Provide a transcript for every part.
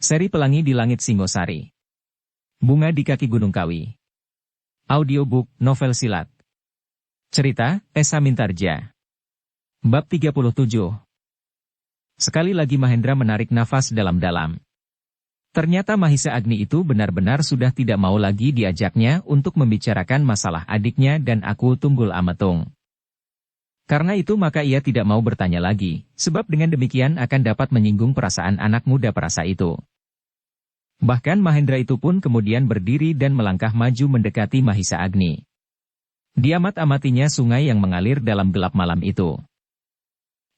Seri Pelangi di Langit Singosari. Bunga di Kaki Gunung Kawi. Audiobook, novel silat. Cerita, Esa Mintarja. Bab 37. Sekali lagi Mahendra menarik nafas dalam-dalam. Ternyata Mahisa Agni itu benar-benar sudah tidak mau lagi diajaknya untuk membicarakan masalah adiknya dan aku Tunggul Ametung. Karena itu maka ia tidak mau bertanya lagi, sebab dengan demikian akan dapat menyinggung perasaan anak muda perasa itu. Bahkan Mahendra itu pun kemudian berdiri dan melangkah maju mendekati Mahisa Agni. Diamat-amatinya sungai yang mengalir dalam gelap malam itu.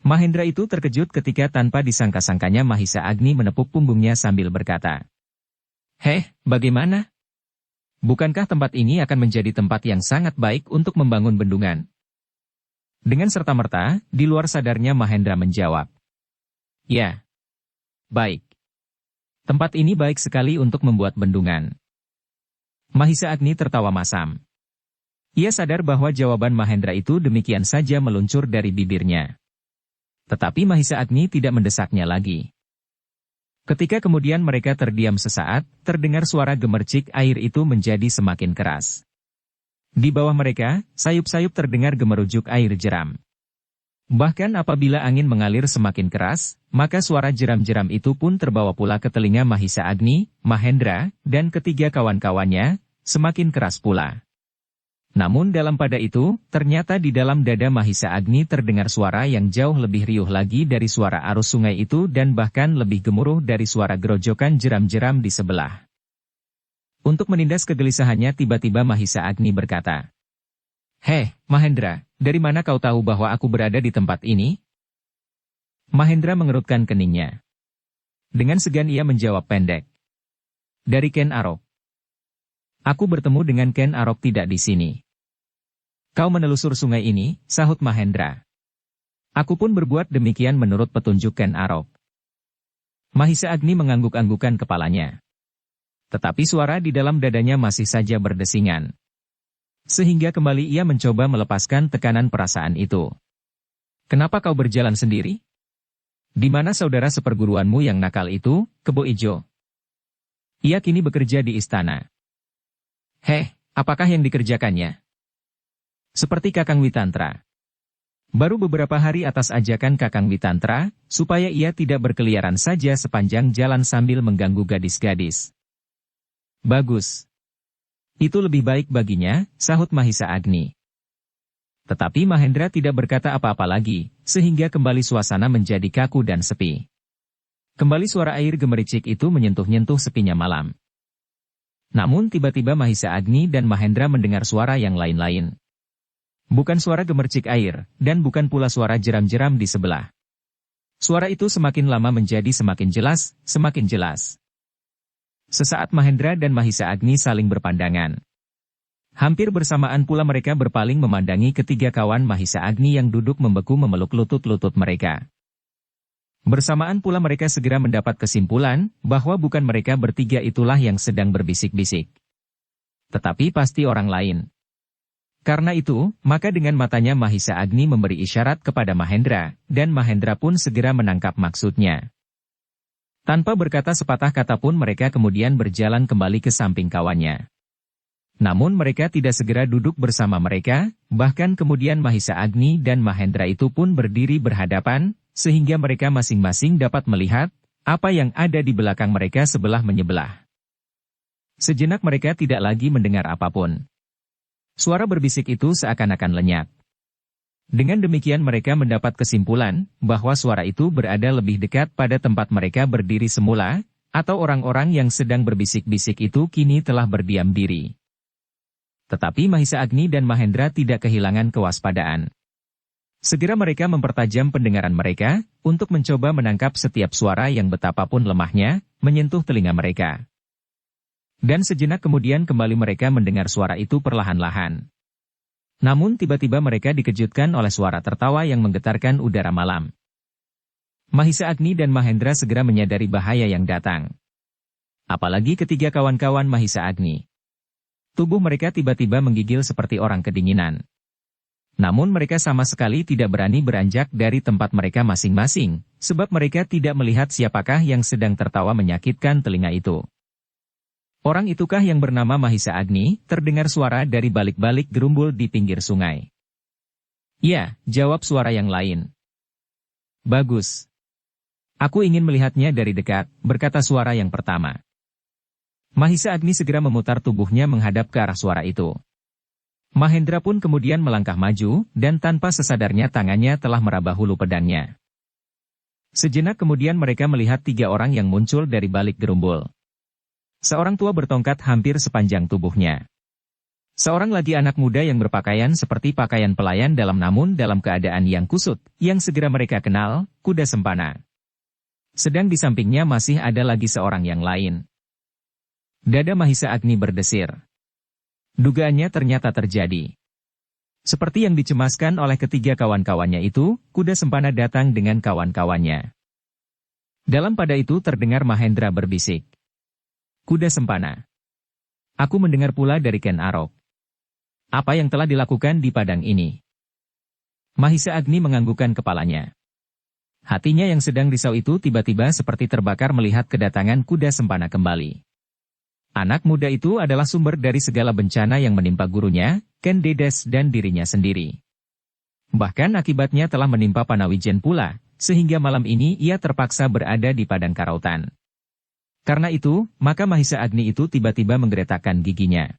Mahendra itu terkejut ketika tanpa disangka-sangkanya Mahisa Agni menepuk punggungnya sambil berkata, "Heh, bagaimana? Bukankah tempat ini akan menjadi tempat yang sangat baik untuk membangun bendungan?" Dengan serta-merta, di luar sadarnya Mahendra menjawab, "Ya, baik. Tempat ini baik sekali untuk membuat bendungan." Mahisa Agni tertawa masam. Ia sadar bahwa jawaban Mahendra itu demikian saja meluncur dari bibirnya. Tetapi Mahisa Agni tidak mendesaknya lagi. Ketika kemudian mereka terdiam sesaat, terdengar suara gemercik air itu menjadi semakin keras. Di bawah mereka, sayup-sayup terdengar gemerujuk air jeram. Bahkan apabila angin mengalir semakin keras, maka suara jeram-jeram itu pun terbawa pula ke telinga Mahisa Agni, Mahendra, dan ketiga kawan-kawannya, semakin keras pula. Namun dalam pada itu, ternyata di dalam dada Mahisa Agni terdengar suara yang jauh lebih riuh lagi dari suara arus sungai itu dan bahkan lebih gemuruh dari suara gerojokan jeram-jeram di sebelah. Untuk menindas kegelisahannya tiba-tiba Mahisa Agni berkata, "Heh, Mahendra, dari mana kau tahu bahwa aku berada di tempat ini?" Mahendra mengerutkan keningnya. Dengan segan ia menjawab pendek, "Dari Ken Arok." "Aku bertemu dengan Ken Arok tidak di sini." "Kau menelusur sungai ini," sahut Mahendra. "Aku pun berbuat demikian menurut petunjuk Ken Arok." Mahisa Agni mengangguk-anggukan kepalanya. Tetapi suara di dalam dadanya masih saja berdesingan. Sehingga kembali ia mencoba melepaskan tekanan perasaan itu. "Kenapa kau berjalan sendiri? Di mana saudara seperguruanmu yang nakal itu, Kebo Ijo?" "Ia kini bekerja di istana." "Heh, apakah yang dikerjakannya?" "Seperti Kakang Witantra. Baru beberapa hari atas ajakan Kakang Witantra, supaya ia tidak berkeliaran saja sepanjang jalan sambil mengganggu gadis-gadis." "Bagus. Itu lebih baik baginya," sahut Mahisa Agni. Tetapi Mahendra tidak berkata apa-apa lagi, sehingga kembali suasana menjadi kaku dan sepi. Kembali suara air gemericik itu menyentuh-nyentuh sepinya malam. Namun tiba-tiba Mahisa Agni dan Mahendra mendengar suara yang lain-lain. Bukan suara gemercik air, dan bukan pula suara jeram-jeram di sebelah. Suara itu semakin lama menjadi semakin jelas, semakin jelas. Sesaat Mahendra dan Mahisa Agni saling berpandangan. Hampir bersamaan pula mereka berpaling memandangi ketiga kawan Mahisa Agni yang duduk membeku memeluk lutut-lutut mereka. Bersamaan pula mereka segera mendapat kesimpulan bahwa bukan mereka bertiga itulah yang sedang berbisik-bisik. Tetapi pasti orang lain. Karena itu, maka dengan matanya Mahisa Agni memberi isyarat kepada Mahendra, dan Mahendra pun segera menangkap maksudnya. Tanpa berkata sepatah kata pun mereka kemudian berjalan kembali ke samping kawannya. Namun mereka tidak segera duduk bersama mereka, bahkan kemudian Mahisa Agni dan Mahendra itu pun berdiri berhadapan, sehingga mereka masing-masing dapat melihat apa yang ada di belakang mereka sebelah menyebelah. Sejenak mereka tidak lagi mendengar apapun. Suara berbisik itu seakan-akan lenyap. Dengan demikian mereka mendapat kesimpulan bahwa suara itu berada lebih dekat pada tempat mereka berdiri semula, atau orang-orang yang sedang berbisik-bisik itu kini telah berdiam diri. Tetapi Mahisa Agni dan Mahendra tidak kehilangan kewaspadaan. Segera mereka mempertajam pendengaran mereka, untuk mencoba menangkap setiap suara yang betapapun lemahnya, menyentuh telinga mereka. Dan sejenak kemudian kembali mereka mendengar suara itu perlahan-lahan. Namun tiba-tiba mereka dikejutkan oleh suara tertawa yang menggetarkan udara malam. Mahisa Agni dan Mahendra segera menyadari bahaya yang datang. Apalagi ketiga kawan-kawan Mahisa Agni. Tubuh mereka tiba-tiba menggigil seperti orang kedinginan. Namun mereka sama sekali tidak berani beranjak dari tempat mereka masing-masing, sebab mereka tidak melihat siapakah yang sedang tertawa menyakitkan telinga itu. Orang itukah yang bernama Mahisa Agni? Terdengar suara dari balik-balik gerumbul di pinggir sungai. Ya, jawab suara yang lain. Bagus. Aku ingin melihatnya dari dekat, berkata suara yang pertama. Mahisa Agni segera memutar tubuhnya menghadap ke arah suara itu. Mahendra pun kemudian melangkah maju, dan tanpa sesadarnya tangannya telah meraba hulu pedangnya. Sejenak kemudian mereka melihat 3 orang yang muncul dari balik gerumbul. Seorang tua bertongkat hampir sepanjang tubuhnya. Seorang lagi anak muda yang berpakaian seperti pakaian pelayan namun dalam keadaan yang kusut, yang segera mereka kenal, kuda sempana. Sedang di sampingnya masih ada lagi seorang yang lain. Dada Mahisa Agni berdesir. Dugaannya ternyata terjadi. Seperti yang dicemaskan oleh ketiga kawan-kawannya itu, kuda sempana datang dengan kawan-kawannya. Dalam pada itu terdengar Mahendra berbisik. Kuda sempana. Aku mendengar pula dari Ken Arok. Apa yang telah dilakukan di padang ini? Mahisa Agni menganggukkan kepalanya. Hatinya yang sedang risau itu tiba-tiba seperti terbakar melihat kedatangan kuda sempana kembali. Anak muda itu adalah sumber dari segala bencana yang menimpa gurunya, Ken Dedes dan dirinya sendiri. Bahkan akibatnya telah menimpa Panawijen pula, sehingga malam ini ia terpaksa berada di padang karautan. Karena itu, maka Mahisa Agni itu tiba-tiba menggeretakkan giginya.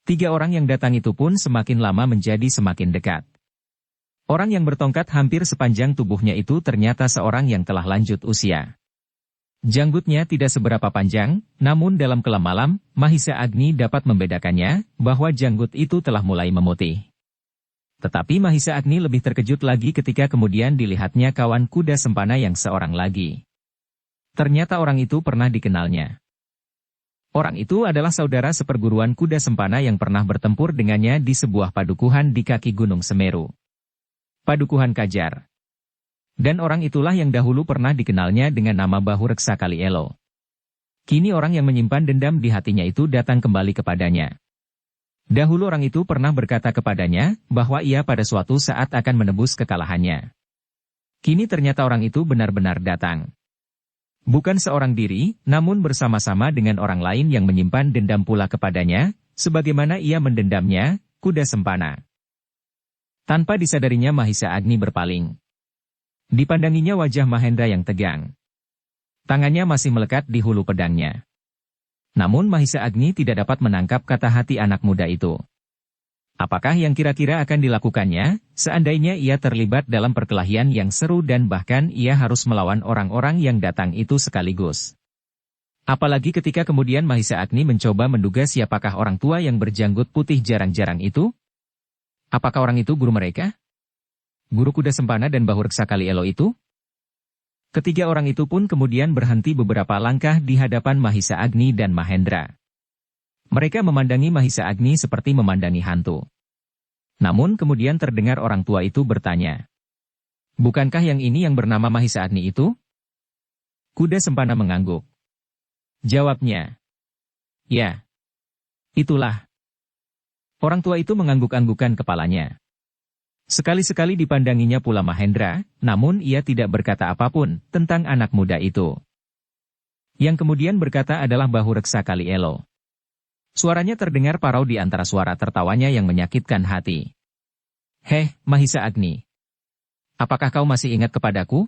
3 orang yang datang itu pun semakin lama menjadi semakin dekat. Orang yang bertongkat hampir sepanjang tubuhnya itu ternyata seorang yang telah lanjut usia. Janggutnya tidak seberapa panjang, namun dalam kelam malam, Mahisa Agni dapat membedakannya, bahwa janggut itu telah mulai memutih. Tetapi Mahisa Agni lebih terkejut lagi ketika kemudian dilihatnya kawan kuda sempana yang seorang lagi. Ternyata orang itu pernah dikenalnya. Orang itu adalah saudara seperguruan kuda sempana yang pernah bertempur dengannya di sebuah padukuhan di kaki Gunung Semeru. Padukuhan Kajar. Dan orang itulah yang dahulu pernah dikenalnya dengan nama Bahu Reksa Kali Elo. Kini orang yang menyimpan dendam di hatinya itu datang kembali kepadanya. Dahulu orang itu pernah berkata kepadanya, bahwa ia pada suatu saat akan menebus kekalahannya. Kini ternyata orang itu benar-benar datang. Bukan seorang diri, namun bersama-sama dengan orang lain yang menyimpan dendam pula kepadanya, sebagaimana ia mendendamnya, kuda sempana. Tanpa disadarinya Mahisa Agni berpaling. Dipandanginya wajah Mahendra yang tegang. Tangannya masih melekat di hulu pedangnya. Namun Mahisa Agni tidak dapat menangkap kata hati anak muda itu. Apakah yang kira-kira akan dilakukannya, seandainya ia terlibat dalam perkelahian yang seru dan bahkan ia harus melawan orang-orang yang datang itu sekaligus. Apalagi ketika kemudian Mahisa Agni mencoba menduga siapakah orang tua yang berjanggut putih jarang-jarang itu? Apakah orang itu guru mereka? Guru kuda sempana dan Bahu Reksa Kali Elo itu? Ketiga orang itu pun kemudian berhenti beberapa langkah di hadapan Mahisa Agni dan Mahendra. Mereka memandangi Mahisa Agni seperti memandangi hantu. Namun kemudian terdengar orang tua itu bertanya. Bukankah yang ini yang bernama Mahisa Agni itu? Kuda sempana mengangguk. Jawabnya. Ya. Itulah. Orang tua itu mengangguk-anggukan kepalanya. Sekali-sekali dipandanginya pula Mahendra, namun ia tidak berkata apapun tentang anak muda itu. Yang kemudian berkata adalah Bahu Reksa Kali Elo. Suaranya terdengar parau di antara suara tertawanya yang menyakitkan hati. Heh, Mahisa Agni. Apakah kau masih ingat kepadaku?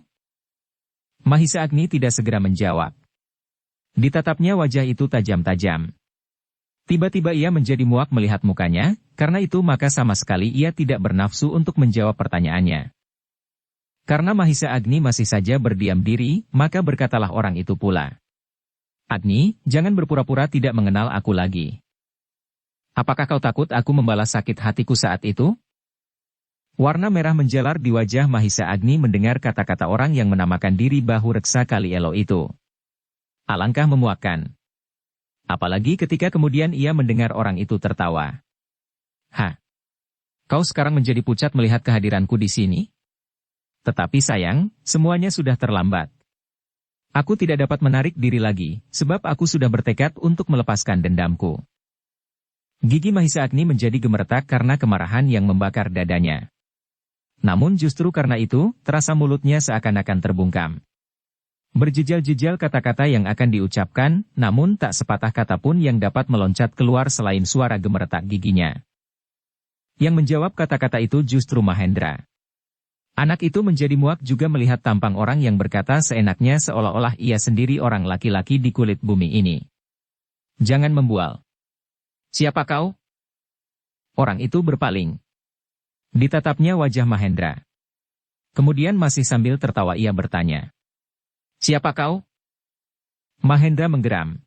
Mahisa Agni tidak segera menjawab. Ditatapnya wajah itu tajam-tajam. Tiba-tiba ia menjadi muak melihat mukanya, karena itu maka sama sekali ia tidak bernafsu untuk menjawab pertanyaannya. Karena Mahisa Agni masih saja berdiam diri, maka berkatalah orang itu pula. Agni, jangan berpura-pura tidak mengenal aku lagi. Apakah kau takut aku membalas sakit hatiku saat itu? Warna merah menjalar di wajah Mahisa Agni mendengar kata-kata orang yang menamakan diri Bahu Reksa Kali Elo itu. Alangkah memuakkan. Apalagi ketika kemudian ia mendengar orang itu tertawa. Hah? Kau sekarang menjadi pucat melihat kehadiranku di sini? Tetapi sayang, semuanya sudah terlambat. Aku tidak dapat menarik diri lagi, sebab aku sudah bertekad untuk melepaskan dendamku. Gigi Mahisa Agni menjadi gemeretak karena kemarahan yang membakar dadanya. Namun justru karena itu, terasa mulutnya seakan-akan terbungkam. Berjejal-jejal kata-kata yang akan diucapkan, namun tak sepatah kata pun yang dapat meloncat keluar selain suara gemeretak giginya. Yang menjawab kata-kata itu justru Mahendra. Anak itu menjadi muak juga melihat tampang orang yang berkata seenaknya seolah-olah ia sendiri orang laki-laki di kulit bumi ini. Jangan membual. Siapa kau? Orang itu berpaling. Ditatapnya wajah Mahendra. Kemudian masih sambil tertawa ia bertanya. Siapa kau? Mahendra menggeram.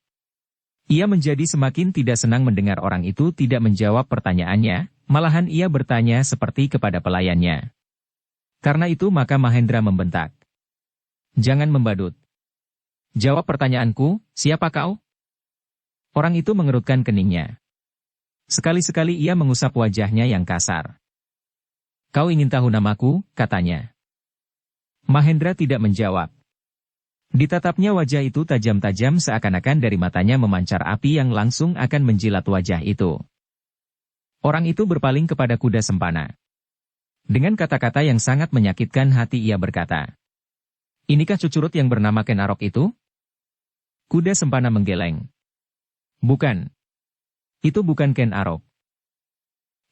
Ia menjadi semakin tidak senang mendengar orang itu tidak menjawab pertanyaannya, malahan ia bertanya seperti kepada pelayannya. Karena itu maka Mahendra membentak. Jangan membadut. Jawab pertanyaanku, siapa kau? Orang itu mengerutkan keningnya. Sekali-sekali ia mengusap wajahnya yang kasar. Kau ingin tahu namaku, katanya. Mahendra tidak menjawab. Ditatapnya wajah itu tajam-tajam seakan-akan dari matanya memancar api yang langsung akan menjilat wajah itu. Orang itu berpaling kepada kuda sempana. Dengan kata-kata yang sangat menyakitkan hati ia berkata. Inikah cucurut yang bernama Ken Arok itu? Kuda sempana menggeleng. Bukan. Itu bukan Ken Arok.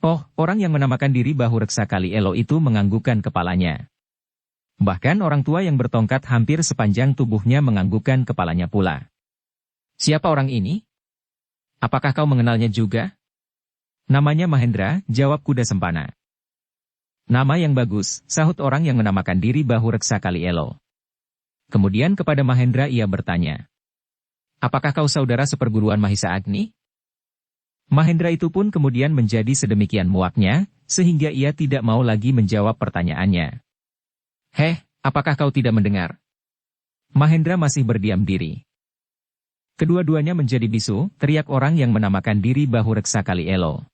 Oh, orang yang menamakan diri Bahu Reksa Kali Elo itu menganggukkan kepalanya. Bahkan orang tua yang bertongkat hampir sepanjang tubuhnya menganggukkan kepalanya pula. Siapa orang ini? Apakah kau mengenalnya juga? Namanya Mahendra, jawab kuda sempana. Nama yang bagus, sahut orang yang menamakan diri Bahu Reksa Kali Elo. Kemudian kepada Mahendra ia bertanya. Apakah kau saudara seperguruan Mahisa Agni? Mahendra itu pun kemudian menjadi sedemikian muaknya, sehingga ia tidak mau lagi menjawab pertanyaannya. Heh, apakah kau tidak mendengar? Mahendra masih berdiam diri. Kedua-duanya menjadi bisu, teriak orang yang menamakan diri Bahu Reksa Kali Elo.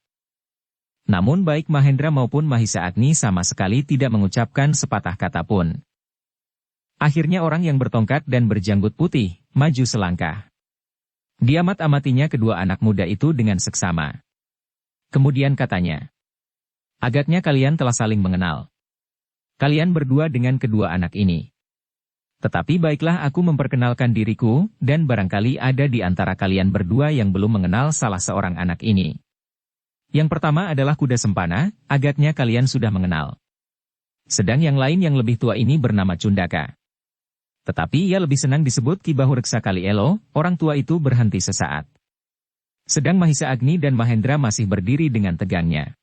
Namun baik Mahendra maupun Mahisa Agni sama sekali tidak mengucapkan sepatah kata pun. Akhirnya orang yang bertongkat dan berjanggut putih, maju selangkah. Diamat-amatinya kedua anak muda itu dengan seksama. Kemudian katanya. Agaknya kalian telah saling mengenal. Kalian berdua dengan kedua anak ini. Tetapi baiklah aku memperkenalkan diriku, dan barangkali ada di antara kalian berdua yang belum mengenal salah seorang anak ini. Yang pertama adalah kuda sempana, agaknya kalian sudah mengenal. Sedang yang lain yang lebih tua ini bernama Cundaka. Tetapi ia lebih senang disebut Ki Bahu Reksa Kali Elo, orang tua itu berhenti sesaat. Sedang Mahisa Agni dan Mahendra masih berdiri dengan tegangnya.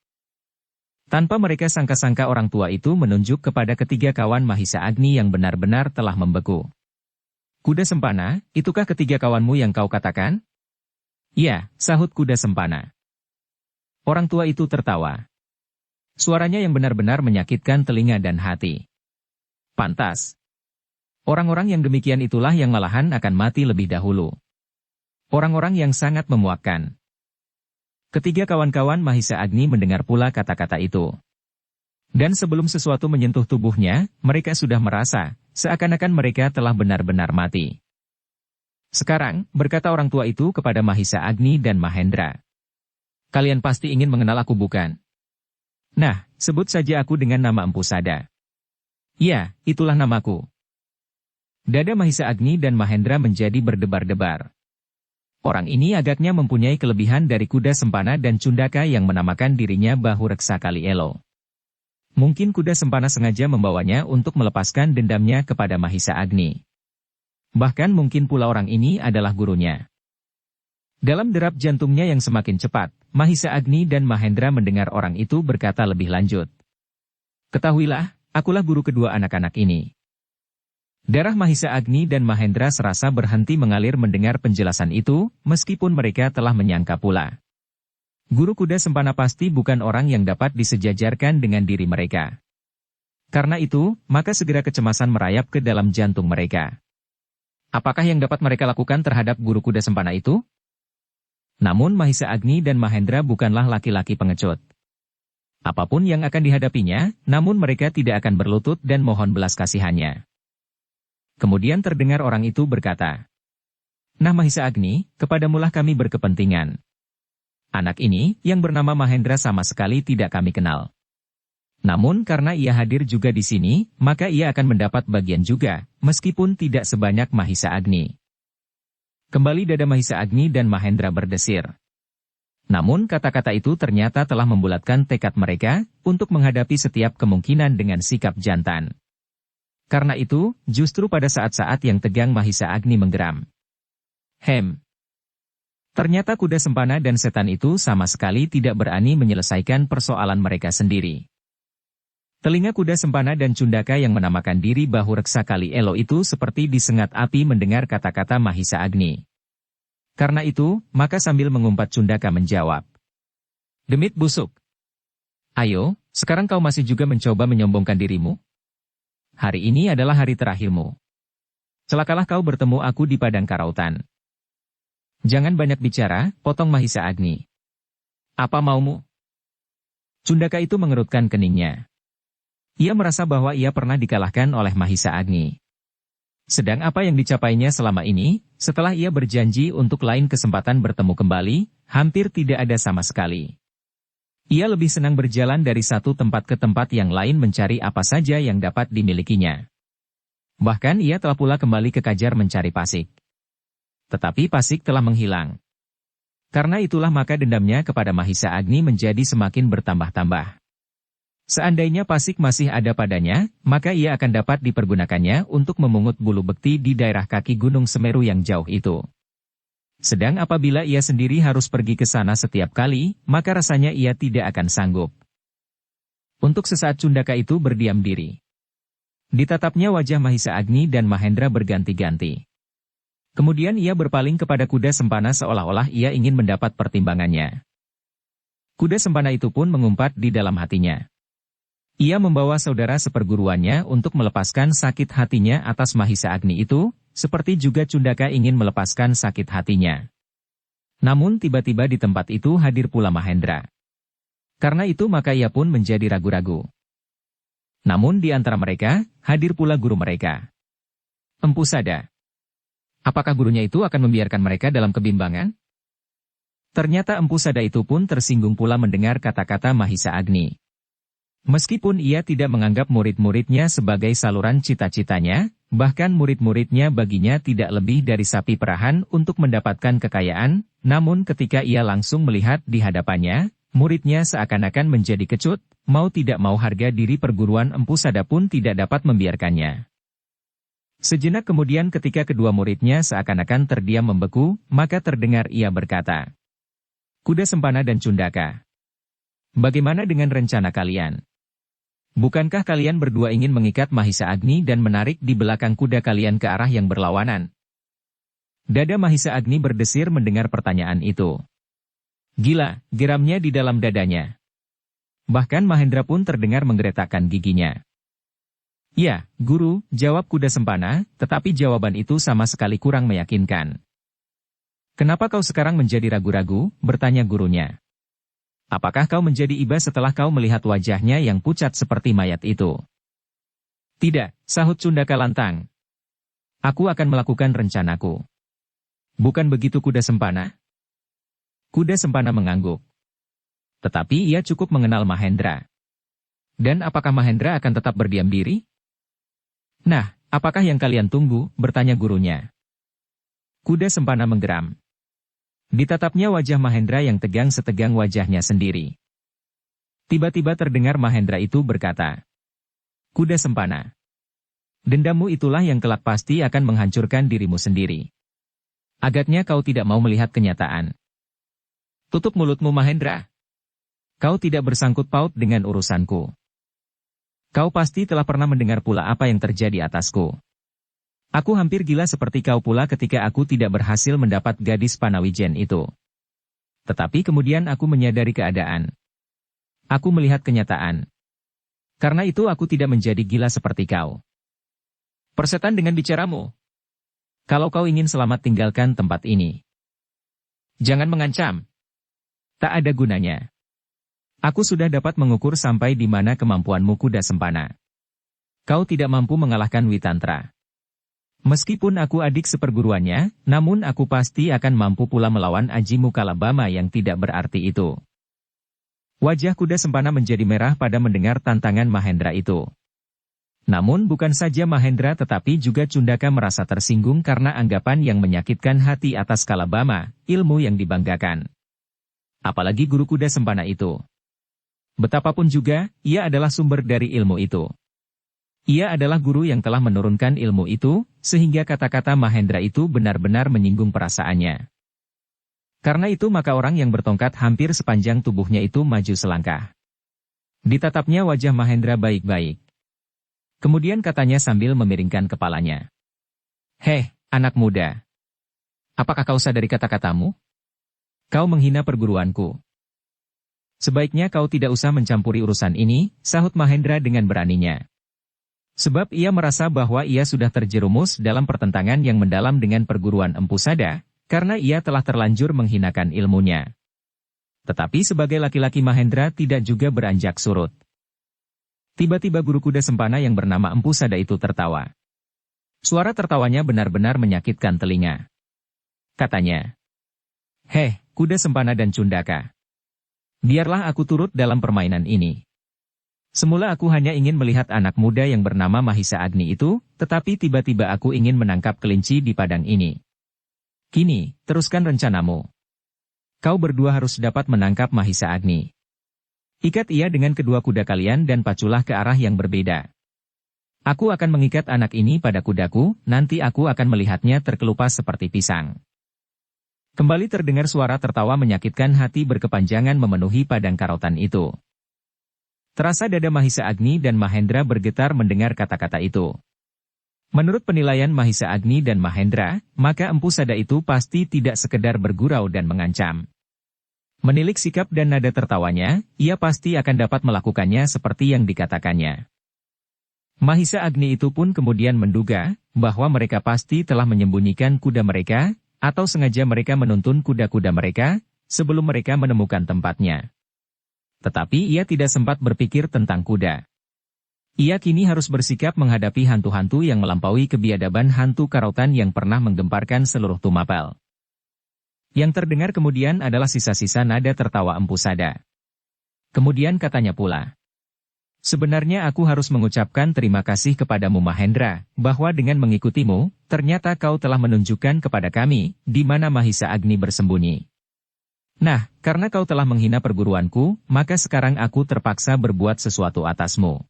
Tanpa mereka sangka-sangka orang tua itu menunjuk kepada ketiga kawan Mahisa Agni yang benar-benar telah membeku. Kuda sempana, itukah ketiga kawanmu yang kau katakan? Ya, sahut kuda sempana. Orang tua itu tertawa. Suaranya yang benar-benar menyakitkan telinga dan hati. Pantas. Orang-orang yang demikian itulah yang malahan akan mati lebih dahulu. Orang-orang yang sangat memuakkan. Ketiga kawan-kawan Mahisa Agni mendengar pula kata-kata itu. Dan sebelum sesuatu menyentuh tubuhnya, mereka sudah merasa, seakan-akan mereka telah benar-benar mati. Sekarang, berkata orang tua itu kepada Mahisa Agni dan Mahendra. Kalian pasti ingin mengenal aku bukan? Nah, sebut saja aku dengan nama Empu Sada. Ya, itulah namaku. Dada Mahisa Agni dan Mahendra menjadi berdebar-debar. Orang ini agaknya mempunyai kelebihan dari kuda sempana dan Cundaka yang menamakan dirinya Bahu Reksa Kali Elo. Mungkin kuda sempana sengaja membawanya untuk melepaskan dendamnya kepada Mahisa Agni. Bahkan mungkin pula orang ini adalah gurunya. Dalam derap jantungnya yang semakin cepat, Mahisa Agni dan Mahendra mendengar orang itu berkata lebih lanjut. Ketahuilah, akulah guru kedua anak-anak ini. Darah Mahisa Agni dan Mahendra serasa berhenti mengalir mendengar penjelasan itu, meskipun mereka telah menyangka pula. Guru kuda sempana pasti bukan orang yang dapat disejajarkan dengan diri mereka. Karena itu, maka segera kecemasan merayap ke dalam jantung mereka. Apakah yang dapat mereka lakukan terhadap guru kuda sempana itu? Namun Mahisa Agni dan Mahendra bukanlah laki-laki pengecut. Apapun yang akan dihadapinya, namun mereka tidak akan berlutut dan mohon belas kasihannya. Kemudian terdengar orang itu berkata, Nah Mahisa Agni, kepadamulah kami berkepentingan. Anak ini, yang bernama Mahendra sama sekali tidak kami kenal. Namun karena ia hadir juga di sini, maka ia akan mendapat bagian juga, meskipun tidak sebanyak Mahisa Agni. Kembali dada Mahisa Agni dan Mahendra berdesir. Namun kata-kata itu ternyata telah membulatkan tekad mereka untuk menghadapi setiap kemungkinan dengan sikap jantan. Karena itu, justru pada saat-saat yang tegang Mahisa Agni menggeram. Ternyata kuda sempana dan setan itu sama sekali tidak berani menyelesaikan persoalan mereka sendiri. Telinga kuda sempana dan Cundaka yang menamakan diri Bahu Reksa Kali Elo itu seperti disengat api mendengar kata-kata Mahisa Agni. Karena itu, maka sambil mengumpat Cundaka menjawab. Demit busuk. Ayo, sekarang kau masih juga mencoba menyombongkan dirimu? Hari ini adalah hari terakhirmu. Celakalah kau bertemu aku di padang karautan. Jangan banyak bicara, potong Mahisa Agni. Apa maumu? Cundaka itu mengerutkan keningnya. Ia merasa bahwa ia pernah dikalahkan oleh Mahisa Agni. Sedang apa yang dicapainya selama ini, setelah ia berjanji untuk lain kesempatan bertemu kembali, hampir tidak ada sama sekali. Ia lebih senang berjalan dari satu tempat ke tempat yang lain mencari apa saja yang dapat dimilikinya. Bahkan ia telah pula kembali ke Kajar mencari Pasik. Tetapi Pasik telah menghilang. Karena itulah maka dendamnya kepada Mahisa Agni menjadi semakin bertambah-tambah. Seandainya Pasik masih ada padanya, maka ia akan dapat dipergunakannya untuk memungut bulu bekti di daerah kaki Gunung Semeru yang jauh itu. Sedang apabila ia sendiri harus pergi ke sana setiap kali, maka rasanya ia tidak akan sanggup. Untuk sesaat Cundaka itu berdiam diri. Ditatapnya wajah Mahisa Agni dan Mahendra berganti-ganti. Kemudian ia berpaling kepada kuda sempana seolah-olah ia ingin mendapat pertimbangannya. Kuda sempana itu pun mengumpat di dalam hatinya. Ia membawa saudara seperguruannya untuk melepaskan sakit hatinya atas Mahisa Agni itu, seperti juga Cundaka ingin melepaskan sakit hatinya. Namun tiba-tiba di tempat itu hadir pula Mahendra. Karena itu maka ia pun menjadi ragu-ragu. Namun di antara mereka, hadir pula guru mereka. Empu Sada. Apakah gurunya itu akan membiarkan mereka dalam kebimbangan? Ternyata Empu Sada itu pun tersinggung pula mendengar kata-kata Mahisa Agni. Meskipun ia tidak menganggap murid-muridnya sebagai saluran cita-citanya, bahkan murid-muridnya baginya tidak lebih dari sapi perahan untuk mendapatkan kekayaan, namun ketika ia langsung melihat di hadapannya, muridnya seakan-akan menjadi kecut, mau tidak mau harga diri perguruan Empu Sada pun tidak dapat membiarkannya. Sejenak kemudian ketika kedua muridnya seakan-akan terdiam membeku, maka terdengar ia berkata, Kuda Sempana dan Cundaka, bagaimana dengan rencana kalian? Bukankah kalian berdua ingin mengikat Mahisa Agni dan menarik di belakang kuda kalian ke arah yang berlawanan? Dada Mahisa Agni berdesir mendengar pertanyaan itu. Gila, geramnya di dalam dadanya. Bahkan Mahendra pun terdengar menggeretakkan giginya. Ya, guru, jawab kuda sempana, tetapi jawaban itu sama sekali kurang meyakinkan. Kenapa kau sekarang menjadi ragu-ragu? Bertanya gurunya. Apakah kau menjadi iba setelah kau melihat wajahnya yang pucat seperti mayat itu? Tidak, sahut Cundaka lantang. Aku akan melakukan rencanaku. Bukan begitu kuda sempana? Kuda sempana mengangguk. Tetapi ia cukup mengenal Mahendra. Dan apakah Mahendra akan tetap berdiam diri? Nah, apakah yang kalian tunggu? Bertanya gurunya. Kuda sempana menggeram. Ditatapnya wajah Mahendra yang tegang setegang wajahnya sendiri. Tiba-tiba terdengar Mahendra itu berkata, Kuda sempana, dendammu itulah yang kelak pasti akan menghancurkan dirimu sendiri. Agaknya kau tidak mau melihat kenyataan. Tutup mulutmu Mahendra. Kau tidak bersangkut paut dengan urusanku. Kau pasti telah pernah mendengar pula apa yang terjadi atasku. Aku hampir gila seperti kau pula ketika aku tidak berhasil mendapat gadis Panawijen itu. Tetapi kemudian aku menyadari keadaan. Aku melihat kenyataan. Karena itu aku tidak menjadi gila seperti kau. Persetan dengan bicaramu. Kalau kau ingin selamat tinggalkan tempat ini. Jangan mengancam. Tak ada gunanya. Aku sudah dapat mengukur sampai di mana kemampuanmu kuda sempana. Kau tidak mampu mengalahkan Witantra. Meskipun aku adik seperguruannya, namun aku pasti akan mampu pula melawan Aji Mukalabama yang tidak berarti itu. Wajah kuda Sempana menjadi merah pada mendengar tantangan Mahendra itu. Namun bukan saja Mahendra tetapi juga Cundaka merasa tersinggung karena anggapan yang menyakitkan hati atas Kalabama, ilmu yang dibanggakan. Apalagi guru kuda Sempana itu. Betapapun juga, ia adalah sumber dari ilmu itu. Ia adalah guru yang telah menurunkan ilmu itu, sehingga kata-kata Mahendra itu benar-benar menyinggung perasaannya. Karena itu maka orang yang bertongkat hampir sepanjang tubuhnya itu maju selangkah. Ditatapnya wajah Mahendra baik-baik. Kemudian katanya sambil memiringkan kepalanya. "Heh, anak muda. Apakah kau sadari kata-katamu? Kau menghina perguruanku. Sebaiknya kau tidak usah mencampuri urusan ini," sahut Mahendra dengan beraninya. Sebab ia merasa bahwa ia sudah terjerumus dalam pertentangan yang mendalam dengan perguruan Empu Sada, karena ia telah terlanjur menghinakan ilmunya. Tetapi sebagai laki-laki Mahendra tidak juga beranjak surut. Tiba-tiba guru kuda Sempana yang bernama Empu Sada itu tertawa. Suara tertawanya benar-benar menyakitkan telinga. Katanya, "Heh, kuda Sempana dan Cundaka. Biarlah aku turut dalam permainan ini. Semula aku hanya ingin melihat anak muda yang bernama Mahisa Agni itu, tetapi tiba-tiba aku ingin menangkap kelinci di padang ini. Kini, teruskan rencanamu. Kau berdua harus dapat menangkap Mahisa Agni. Ikat ia dengan kedua kuda kalian dan paculah ke arah yang berbeda. Aku akan mengikat anak ini pada kudaku, nanti aku akan melihatnya terkelupas seperti pisang." Kembali terdengar suara tertawa menyakitkan hati berkepanjangan memenuhi padang karotan itu. Terasa dada Mahisa Agni dan Mahendra bergetar mendengar kata-kata itu. Menurut penilaian Mahisa Agni dan Mahendra, maka Empu Sada itu pasti tidak sekedar bergurau dan mengancam. Menilik sikap dan nada tertawanya, ia pasti akan dapat melakukannya seperti yang dikatakannya. Mahisa Agni itu pun kemudian menduga bahwa mereka pasti telah menyembunyikan kuda mereka, atau sengaja mereka menuntun kuda-kuda mereka, sebelum mereka menemukan tempatnya. Tetapi ia tidak sempat berpikir tentang kuda. Ia kini harus bersikap menghadapi hantu-hantu yang melampaui kebiadaban hantu karotan yang pernah menggemparkan seluruh Tumapel. Yang terdengar kemudian adalah sisa-sisa nada tertawa Empu Sada. Kemudian katanya pula, "Sebenarnya aku harus mengucapkan terima kasih kepadamu Mahendra, bahwa dengan mengikutimu, ternyata kau telah menunjukkan kepada kami, di mana Mahisa Agni bersembunyi. Nah, karena kau telah menghina perguruanku, maka sekarang aku terpaksa berbuat sesuatu atasmu.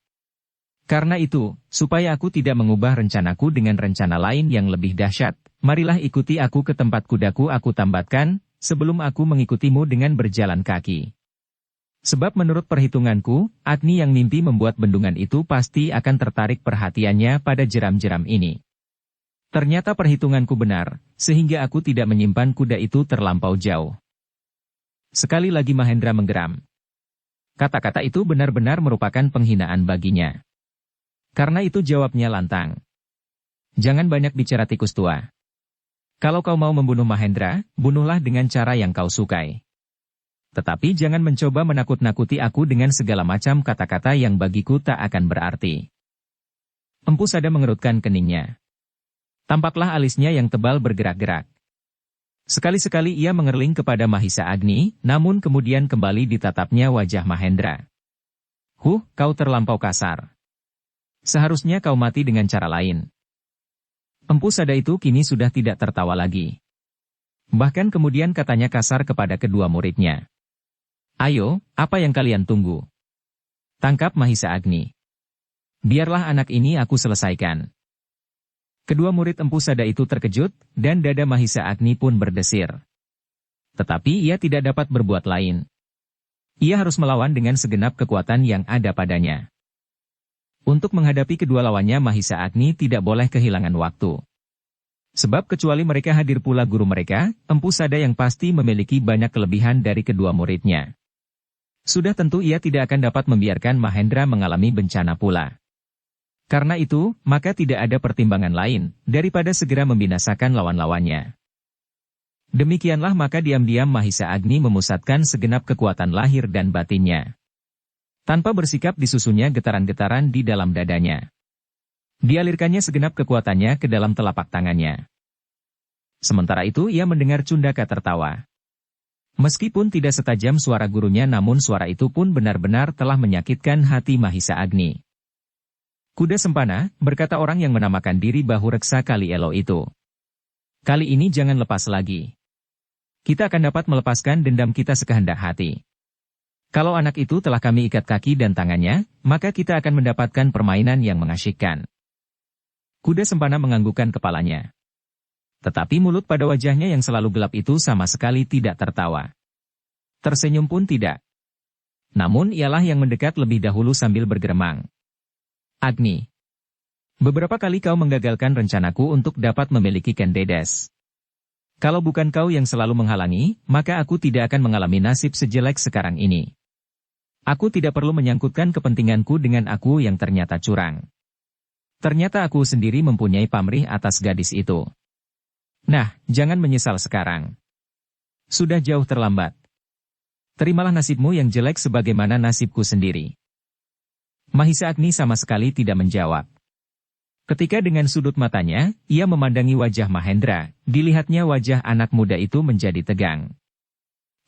Karena itu, supaya aku tidak mengubah rencanaku dengan rencana lain yang lebih dahsyat, marilah ikuti aku ke tempat kudaku aku tambatkan, sebelum aku mengikutimu dengan berjalan kaki. Sebab menurut perhitunganku, Agni yang mimpi membuat bendungan itu pasti akan tertarik perhatiannya pada jeram-jeram ini. Ternyata perhitunganku benar, sehingga aku tidak menyimpan kuda itu terlampau jauh." Sekali lagi Mahendra menggeram. Kata-kata itu benar-benar merupakan penghinaan baginya. Karena itu jawabnya lantang. "Jangan banyak bicara tikus tua. Kalau kau mau membunuh Mahendra, bunuhlah dengan cara yang kau sukai. Tetapi jangan mencoba menakut-nakuti aku dengan segala macam kata-kata yang bagiku tak akan berarti." Empu Sada mengerutkan keningnya. Tampaklah alisnya yang tebal bergerak-gerak. Sekali-sekali ia mengerling kepada Mahisa Agni, namun kemudian kembali ditatapnya wajah Mahendra. Kau terlampau kasar. Seharusnya kau mati dengan cara lain." Empu Sada itu kini sudah tidak tertawa lagi. Bahkan kemudian katanya kasar kepada kedua muridnya. "Ayo, apa yang kalian tunggu? Tangkap Mahisa Agni. Biarlah anak ini aku selesaikan." Kedua murid Empu Sada itu terkejut, dan dada Mahisa Agni pun berdesir. Tetapi ia tidak dapat berbuat lain. Ia harus melawan dengan segenap kekuatan yang ada padanya. Untuk menghadapi kedua lawannya Mahisa Agni tidak boleh kehilangan waktu. Sebab kecuali mereka hadir pula guru mereka, Empu Sada yang pasti memiliki banyak kelebihan dari kedua muridnya. Sudah tentu ia tidak akan dapat membiarkan Mahendra mengalami bencana pula. Karena itu, maka tidak ada pertimbangan lain, daripada segera membinasakan lawan-lawannya. Demikianlah maka diam-diam Mahisa Agni memusatkan segenap kekuatan lahir dan batinnya. Tanpa bersikap disusunnya getaran-getaran di dalam dadanya. Dialirkannya segenap kekuatannya ke dalam telapak tangannya. Sementara itu ia mendengar Cundaka tertawa. Meskipun tidak setajam suara gurunya, namun suara itu pun benar-benar telah menyakitkan hati Mahisa Agni. Kuda Sempana, berkata orang yang menamakan diri Bahu Reksa Kali Elo itu. Kali ini jangan lepas lagi. Kita akan dapat melepaskan dendam kita sekehendak hati. Kalau anak itu telah kami ikat kaki dan tangannya, maka kita akan mendapatkan permainan yang mengasyikkan. Kuda Sempana menganggukkan kepalanya. Tetapi mulut pada wajahnya yang selalu gelap itu sama sekali tidak tertawa. Tersenyum pun tidak. Namun ialah yang mendekat lebih dahulu sambil bergeremang. Agni, beberapa kali kau menggagalkan rencanaku untuk dapat memiliki Ken Dedes. Kalau bukan kau yang selalu menghalangi, maka aku tidak akan mengalami nasib sejelek sekarang ini. Aku tidak perlu menyangkutkan kepentinganku dengan aku yang ternyata curang. Ternyata aku sendiri mempunyai pamrih atas gadis itu. Nah, jangan menyesal sekarang. Sudah jauh terlambat. Terimalah nasibmu yang jelek sebagaimana nasibku sendiri. Mahisa Agni sama sekali tidak menjawab. Ketika dengan sudut matanya, ia memandangi wajah Mahendra, dilihatnya wajah anak muda itu menjadi tegang.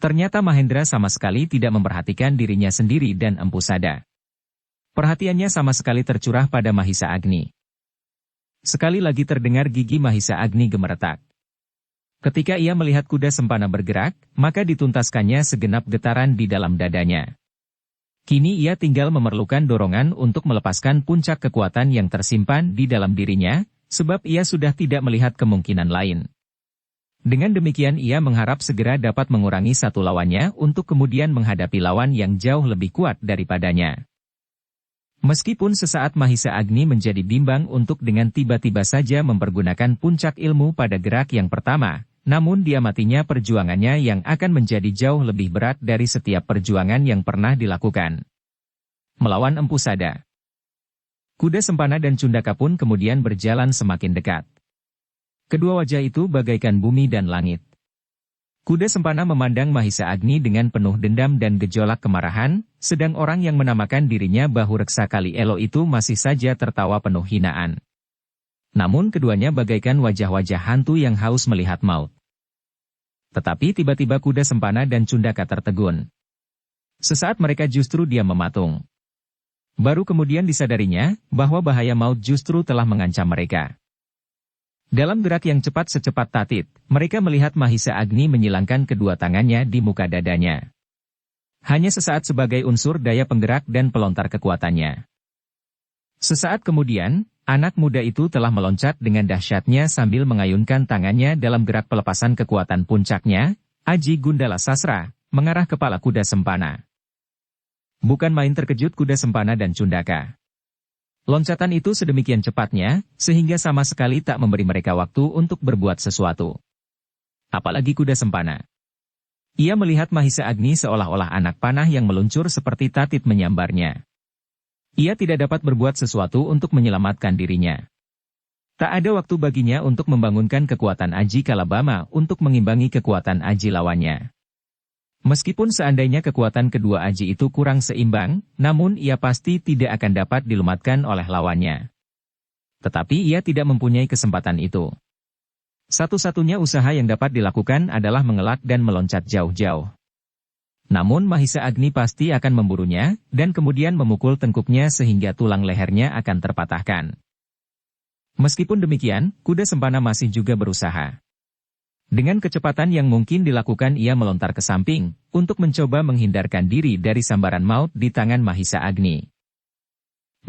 Ternyata Mahendra sama sekali tidak memperhatikan dirinya sendiri dan Empu Sada. Perhatiannya sama sekali tercurah pada Mahisa Agni. Sekali lagi terdengar gigi Mahisa Agni gemeretak. Ketika ia melihat kuda Sempana bergerak, maka dituntaskannya segenap getaran di dalam dadanya. Kini ia tinggal memerlukan dorongan untuk melepaskan puncak kekuatan yang tersimpan di dalam dirinya, sebab ia sudah tidak melihat kemungkinan lain. Dengan demikian ia mengharap segera dapat mengurangi satu lawannya untuk kemudian menghadapi lawan yang jauh lebih kuat daripadanya. Meskipun sesaat Mahisa Agni menjadi bimbang untuk dengan tiba-tiba saja mempergunakan puncak ilmu pada gerak yang pertama, namun diamatinya perjuangannya yang akan menjadi jauh lebih berat dari setiap perjuangan yang pernah dilakukan. Melawan Empu Sada. Kuda Sempana dan Cundaka pun kemudian berjalan semakin dekat. Kedua wajah itu bagaikan bumi dan langit. Kuda Sempana memandang Mahisa Agni dengan penuh dendam dan gejolak kemarahan, sedang orang yang menamakan dirinya Bahu Reksa Kali Elo itu masih saja tertawa penuh hinaan. Namun keduanya bagaikan wajah-wajah hantu yang haus melihat maut. Tetapi tiba-tiba Kuda Sempana dan Cundaka tertegun. Sesaat mereka justru diam mematung. Baru kemudian disadarinya, bahwa bahaya maut justru telah mengancam mereka. Dalam gerak yang cepat secepat tatit, mereka melihat Mahisa Agni menyilangkan kedua tangannya di muka dadanya. Hanya sesaat sebagai unsur daya penggerak dan pelontar kekuatannya. Sesaat kemudian, anak muda itu telah meloncat dengan dahsyatnya sambil mengayunkan tangannya dalam gerak pelepasan kekuatan puncaknya, Aji Gundala Sasra, mengarah kepala Kuda Sempana. Bukan main terkejut Kuda Sempana dan Cundaka. Loncatan itu sedemikian cepatnya, sehingga sama sekali tak memberi mereka waktu untuk berbuat sesuatu. Apalagi Kuda Sempana. Ia melihat Mahisa Agni seolah-olah anak panah yang meluncur seperti tatit menyambarnya. Ia tidak dapat berbuat sesuatu untuk menyelamatkan dirinya. Tak ada waktu baginya untuk membangunkan kekuatan Aji Kalabama untuk mengimbangi kekuatan Aji lawannya. Meskipun seandainya kekuatan kedua Aji itu kurang seimbang, namun ia pasti tidak akan dapat dilumatkan oleh lawannya. Tetapi ia tidak mempunyai kesempatan itu. Satu-satunya usaha yang dapat dilakukan adalah mengelak dan meloncat jauh-jauh. Namun Mahisa Agni pasti akan memburunya, dan kemudian memukul tengkuknya sehingga tulang lehernya akan terpatahkan. Meskipun demikian, Kuda Sempana masih juga berusaha. Dengan kecepatan yang mungkin dilakukan ia melontar ke samping, untuk mencoba menghindarkan diri dari sambaran maut di tangan Mahisa Agni.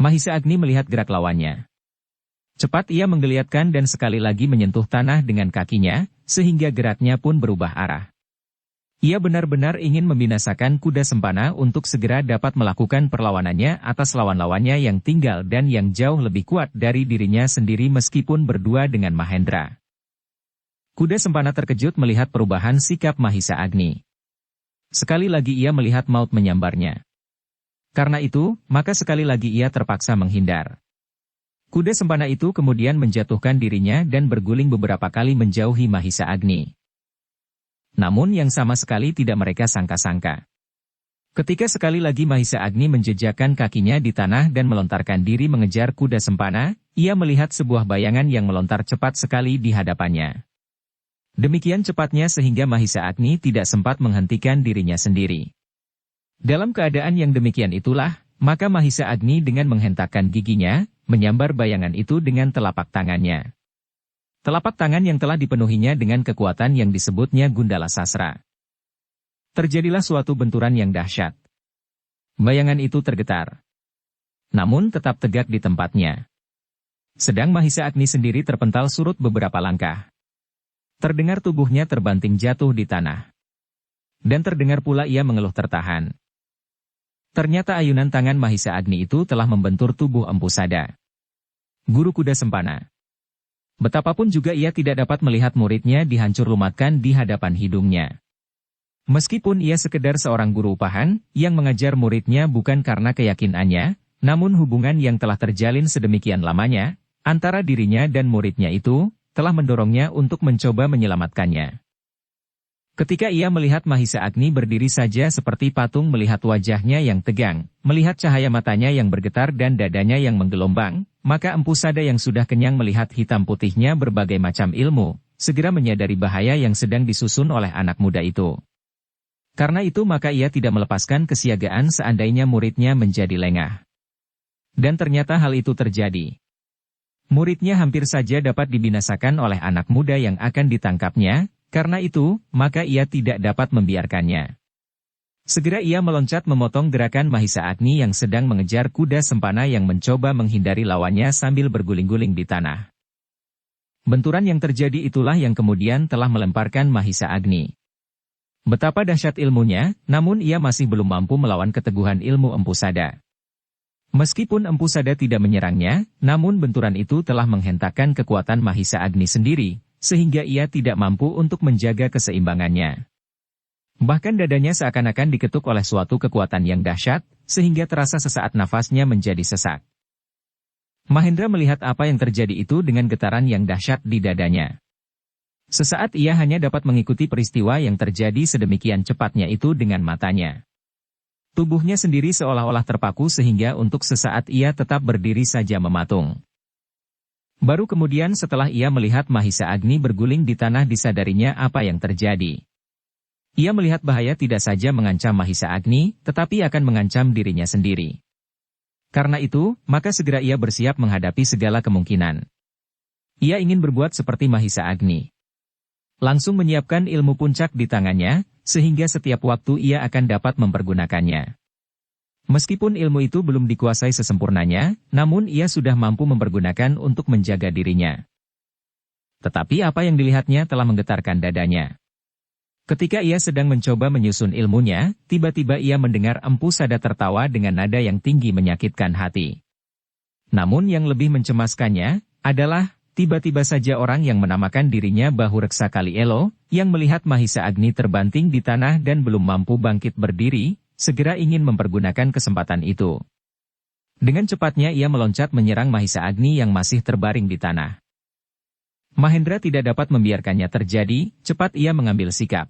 Mahisa Agni melihat gerak lawannya. Cepat ia menggeliatkan dan sekali lagi menyentuh tanah dengan kakinya, sehingga geraknya pun berubah arah. Ia benar-benar ingin membinasakan Kuda Sempana untuk segera dapat melakukan perlawanannya atas lawan-lawannya yang tinggal dan yang jauh lebih kuat dari dirinya sendiri meskipun berdua dengan Mahendra. Kuda Sempana terkejut melihat perubahan sikap Mahisa Agni. Sekali lagi ia melihat maut menyambarnya. Karena itu, maka sekali lagi ia terpaksa menghindar. Kuda Sempana itu kemudian menjatuhkan dirinya dan berguling beberapa kali menjauhi Mahisa Agni. Namun yang sama sekali tidak mereka sangka-sangka. Ketika sekali lagi Mahisa Agni menjejakkan kakinya di tanah dan melontarkan diri mengejar kuda sempana, ia melihat sebuah bayangan yang melontar cepat sekali di hadapannya. Demikian cepatnya sehingga Mahisa Agni tidak sempat menghentikan dirinya sendiri. Dalam keadaan yang demikian itulah, maka Mahisa Agni dengan menghentakkan giginya, menyambar bayangan itu dengan telapak tangannya. Telapak tangan yang telah dipenuhinya dengan kekuatan yang disebutnya Gundala Sasra. Terjadilah suatu benturan yang dahsyat. Bayangan itu tergetar. Namun tetap tegak di tempatnya. Sedang Mahisa Agni sendiri terpental surut beberapa langkah. Terdengar tubuhnya terbanting jatuh di tanah. Dan terdengar pula ia mengeluh tertahan. Ternyata ayunan tangan Mahisa Agni itu telah membentur tubuh Empu Sada, guru kuda sempana. Betapapun juga ia tidak dapat melihat muridnya dihancur lumatkan di hadapan hidungnya. Meskipun ia sekedar seorang guru upahan, yang mengajar muridnya bukan karena keyakinannya, namun hubungan yang telah terjalin sedemikian lamanya, antara dirinya dan muridnya itu, telah mendorongnya untuk mencoba menyelamatkannya. Ketika ia melihat Mahisa Agni berdiri saja seperti patung melihat wajahnya yang tegang, melihat cahaya matanya yang bergetar dan dadanya yang menggelombang, maka Empu Sada yang sudah kenyang melihat hitam putihnya berbagai macam ilmu, segera menyadari bahaya yang sedang disusun oleh anak muda itu. Karena itu maka ia tidak melepaskan kesiagaan seandainya muridnya menjadi lengah. Dan ternyata hal itu terjadi. Muridnya hampir saja dapat dibinasakan oleh anak muda yang akan ditangkapnya. Karena itu, maka ia tidak dapat membiarkannya. Segera ia meloncat memotong gerakan Mahisa Agni yang sedang mengejar kuda sempana yang mencoba menghindari lawannya sambil berguling-guling di tanah. Benturan yang terjadi itulah yang kemudian telah melemparkan Mahisa Agni. Betapa dahsyat ilmunya, namun ia masih belum mampu melawan keteguhan ilmu Empu Sada. Meskipun Empu Sada tidak menyerangnya, namun benturan itu telah menghentakkan kekuatan Mahisa Agni sendiri, sehingga ia tidak mampu untuk menjaga keseimbangannya. Bahkan dadanya seakan-akan diketuk oleh suatu kekuatan yang dahsyat, sehingga terasa sesaat nafasnya menjadi sesak. Mahendra melihat apa yang terjadi itu dengan getaran yang dahsyat di dadanya. Sesaat ia hanya dapat mengikuti peristiwa yang terjadi sedemikian cepatnya itu dengan matanya. Tubuhnya sendiri seolah-olah terpaku sehingga untuk sesaat ia tetap berdiri saja mematung. Baru kemudian setelah ia melihat Mahisa Agni berguling di tanah disadarinya apa yang terjadi. Ia melihat bahaya tidak saja mengancam Mahisa Agni, tetapi akan mengancam dirinya sendiri. Karena itu, maka segera ia bersiap menghadapi segala kemungkinan. Ia ingin berbuat seperti Mahisa Agni. Langsung menyiapkan ilmu puncak di tangannya, sehingga setiap waktu ia akan dapat mempergunakannya. Meskipun ilmu itu belum dikuasai sesempurnanya, namun ia sudah mampu mempergunakan untuk menjaga dirinya. Tetapi apa yang dilihatnya telah menggetarkan dadanya. Ketika ia sedang mencoba menyusun ilmunya, tiba-tiba ia mendengar Empu Sada tertawa dengan nada yang tinggi menyakitkan hati. Namun yang lebih mencemaskannya, adalah, tiba-tiba saja orang yang menamakan dirinya Bahu Reksa Kali Elo, yang melihat Mahisa Agni terbanting di tanah dan belum mampu bangkit berdiri, segera ingin mempergunakan kesempatan itu. Dengan cepatnya ia meloncat menyerang Mahisa Agni yang masih terbaring di tanah. Mahendra tidak dapat membiarkannya terjadi, cepat ia mengambil sikap.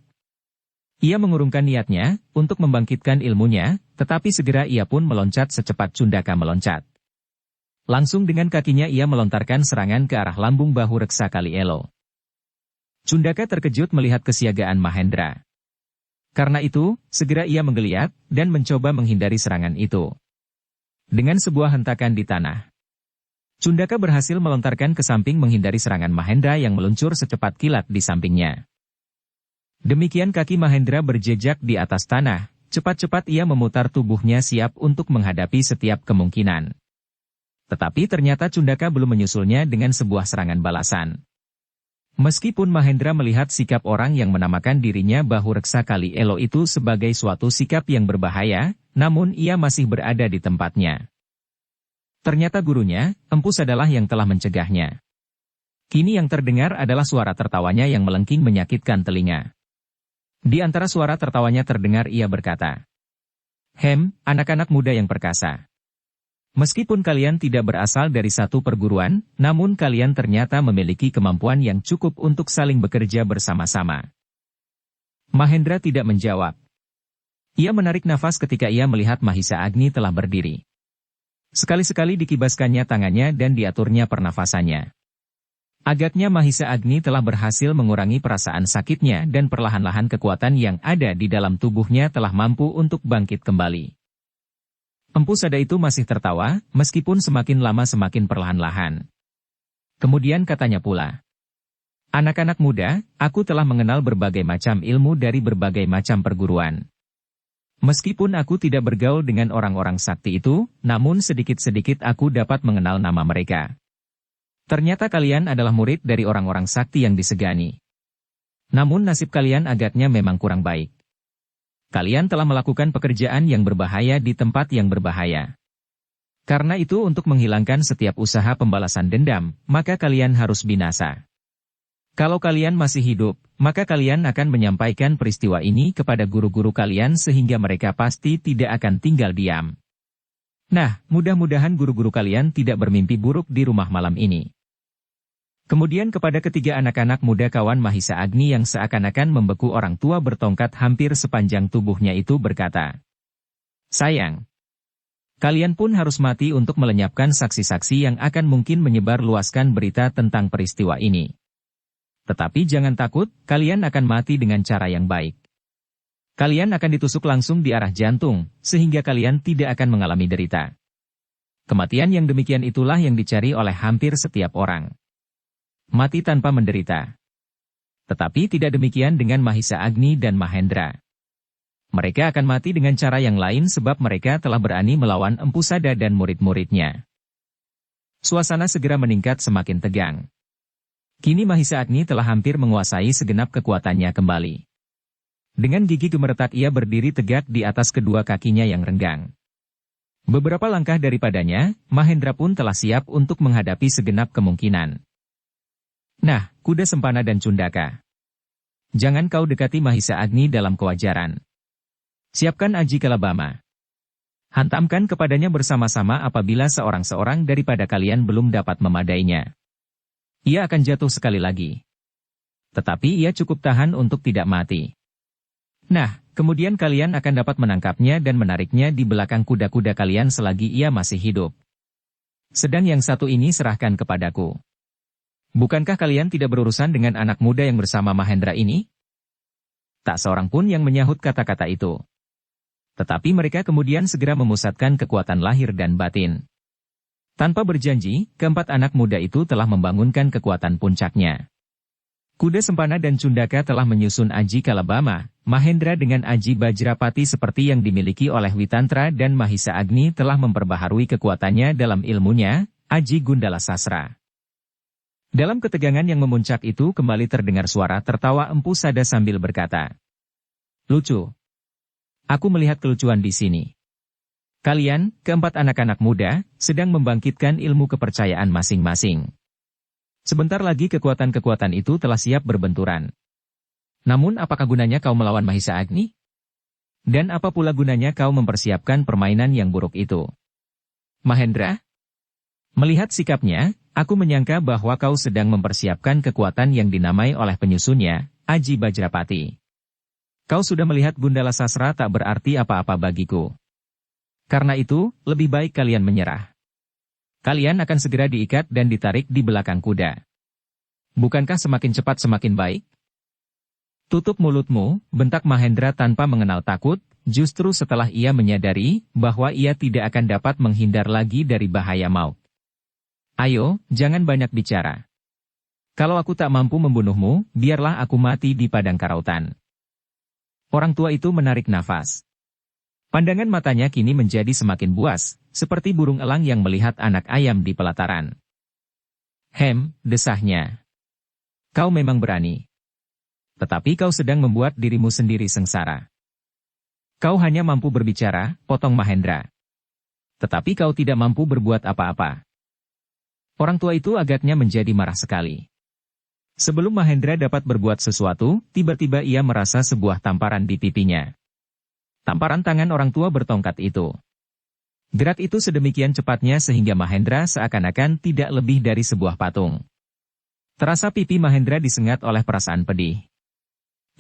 Ia mengurungkan niatnya, untuk membangkitkan ilmunya, tetapi segera ia pun meloncat secepat Cundaka meloncat. Langsung dengan kakinya ia melontarkan serangan ke arah lambung Bahu Reksa Kali Elo. Cundaka terkejut melihat kesiagaan Mahendra. Karena itu, segera ia menggeliat, dan mencoba menghindari serangan itu. Dengan sebuah hentakan di tanah, Cundaka berhasil melontarkan ke samping menghindari serangan Mahendra yang meluncur secepat kilat di sampingnya. Demikian kaki Mahendra berjejak di atas tanah, cepat-cepat ia memutar tubuhnya siap untuk menghadapi setiap kemungkinan. Tetapi ternyata Cundaka belum menyusulnya dengan sebuah serangan balasan. Meskipun Mahendra melihat sikap orang yang menamakan dirinya Bahu Reksa Kali Elo itu sebagai suatu sikap yang berbahaya, namun ia masih berada di tempatnya. Ternyata gurunya, Empu Sadalah yang telah mencegahnya. Kini yang terdengar adalah suara tertawanya yang melengking menyakitkan telinga. Di antara suara tertawanya terdengar ia berkata, anak-anak muda yang perkasa. Meskipun kalian tidak berasal dari satu perguruan, namun kalian ternyata memiliki kemampuan yang cukup untuk saling bekerja bersama-sama. Mahendra tidak menjawab. Ia menarik nafas ketika ia melihat Mahisa Agni telah berdiri. Sekali-sekali dikibaskannya tangannya dan diaturnya pernafasannya. Agaknya Mahisa Agni telah berhasil mengurangi perasaan sakitnya dan perlahan-lahan kekuatan yang ada di dalam tubuhnya telah mampu untuk bangkit kembali. Empu Sada itu masih tertawa, meskipun semakin lama semakin perlahan-lahan. Kemudian katanya pula, "Anak-anak muda, aku telah mengenal berbagai macam ilmu dari berbagai macam perguruan. Meskipun aku tidak bergaul dengan orang-orang sakti itu, namun sedikit-sedikit aku dapat mengenal nama mereka. Ternyata kalian adalah murid dari orang-orang sakti yang disegani. Namun nasib kalian agaknya memang kurang baik. Kalian telah melakukan pekerjaan yang berbahaya di tempat yang berbahaya. Karena itu untuk menghilangkan setiap usaha pembalasan dendam, maka kalian harus binasa. Kalau kalian masih hidup, maka kalian akan menyampaikan peristiwa ini kepada guru-guru kalian sehingga mereka pasti tidak akan tinggal diam. Nah, mudah-mudahan guru-guru kalian tidak bermimpi buruk di rumah malam ini." Kemudian kepada ketiga anak-anak muda kawan Mahisa Agni yang seakan-akan membeku orang tua bertongkat hampir sepanjang tubuhnya itu berkata, "Sayang, kalian pun harus mati untuk melenyapkan saksi-saksi yang akan mungkin menyebar luaskan berita tentang peristiwa ini. Tetapi jangan takut, kalian akan mati dengan cara yang baik. Kalian akan ditusuk langsung di arah jantung, sehingga kalian tidak akan mengalami derita. Kematian yang demikian itulah yang dicari oleh hampir setiap orang. Mati tanpa menderita. Tetapi tidak demikian dengan Mahisa Agni dan Mahendra. Mereka akan mati dengan cara yang lain sebab mereka telah berani melawan Empu Sada dan murid-muridnya." Suasana segera meningkat semakin tegang. Kini Mahisa Agni telah hampir menguasai segenap kekuatannya kembali. Dengan gigi gemeretak ia berdiri tegak di atas kedua kakinya yang renggang. Beberapa langkah daripadanya, Mahendra pun telah siap untuk menghadapi segenap kemungkinan. "Nah, kuda Sempana dan Cundaka. Jangan kau dekati Mahisa Agni dalam kewajaran. Siapkan Aji Kalabama. Hantamkan kepadanya bersama-sama apabila seorang-seorang daripada kalian belum dapat memadainya. Ia akan jatuh sekali lagi. Tetapi ia cukup tahan untuk tidak mati. Nah, kemudian kalian akan dapat menangkapnya dan menariknya di belakang kuda-kuda kalian selagi ia masih hidup. Sedang yang satu ini serahkan kepadaku. Bukankah kalian tidak berurusan dengan anak muda yang bersama Mahendra ini?" Tak seorang pun yang menyahut kata-kata itu. Tetapi mereka kemudian segera memusatkan kekuatan lahir dan batin. Tanpa berjanji, keempat anak muda itu telah membangunkan kekuatan puncaknya. Kuda Sempana dan Cundaka telah menyusun Aji Kalabama, Mahendra dengan Aji Bajrapati seperti yang dimiliki oleh Witantra dan Mahisa Agni telah memperbaharui kekuatannya dalam ilmunya, Aji Gundala Sasra. Dalam ketegangan yang memuncak itu kembali terdengar suara tertawa Empu Sada sambil berkata, "Lucu. Aku melihat kelucuan di sini. Kalian, keempat anak-anak muda, sedang membangkitkan ilmu kepercayaan masing-masing. Sebentar lagi kekuatan-kekuatan itu telah siap berbenturan. Namun apakah gunanya kau melawan Mahisa Agni? Dan apa pula gunanya kau mempersiapkan permainan yang buruk itu? Mahendra?" Melihat sikapnya, aku menyangka bahwa kau sedang mempersiapkan kekuatan yang dinamai oleh penyusunnya, Aji Bajrapati. Kau sudah melihat Gundala Sasra tak berarti apa-apa bagiku. Karena itu, lebih baik kalian menyerah. Kalian akan segera diikat dan ditarik di belakang kuda. Bukankah semakin cepat semakin baik? "Tutup mulutmu," bentak Mahendra tanpa mengenal takut, justru setelah ia menyadari bahwa ia tidak akan dapat menghindar lagi dari bahaya maut. "Ayo, jangan banyak bicara. Kalau aku tak mampu membunuhmu, biarlah aku mati di padang karautan." Orang tua itu menarik nafas. Pandangan matanya kini menjadi semakin buas, seperti burung elang yang melihat anak ayam di pelataran. Desahnya. "Kau memang berani. Tetapi kau sedang membuat dirimu sendiri sengsara. Kau hanya mampu berbicara," potong Mahendra. "Tetapi kau tidak mampu berbuat apa-apa." Orang tua itu agaknya menjadi marah sekali. Sebelum Mahendra dapat berbuat sesuatu, tiba-tiba ia merasa sebuah tamparan di pipinya. Tamparan tangan orang tua bertongkat itu. Gerak itu sedemikian cepatnya sehingga Mahendra seakan-akan tidak lebih dari sebuah patung. Terasa pipi Mahendra disengat oleh perasaan pedih.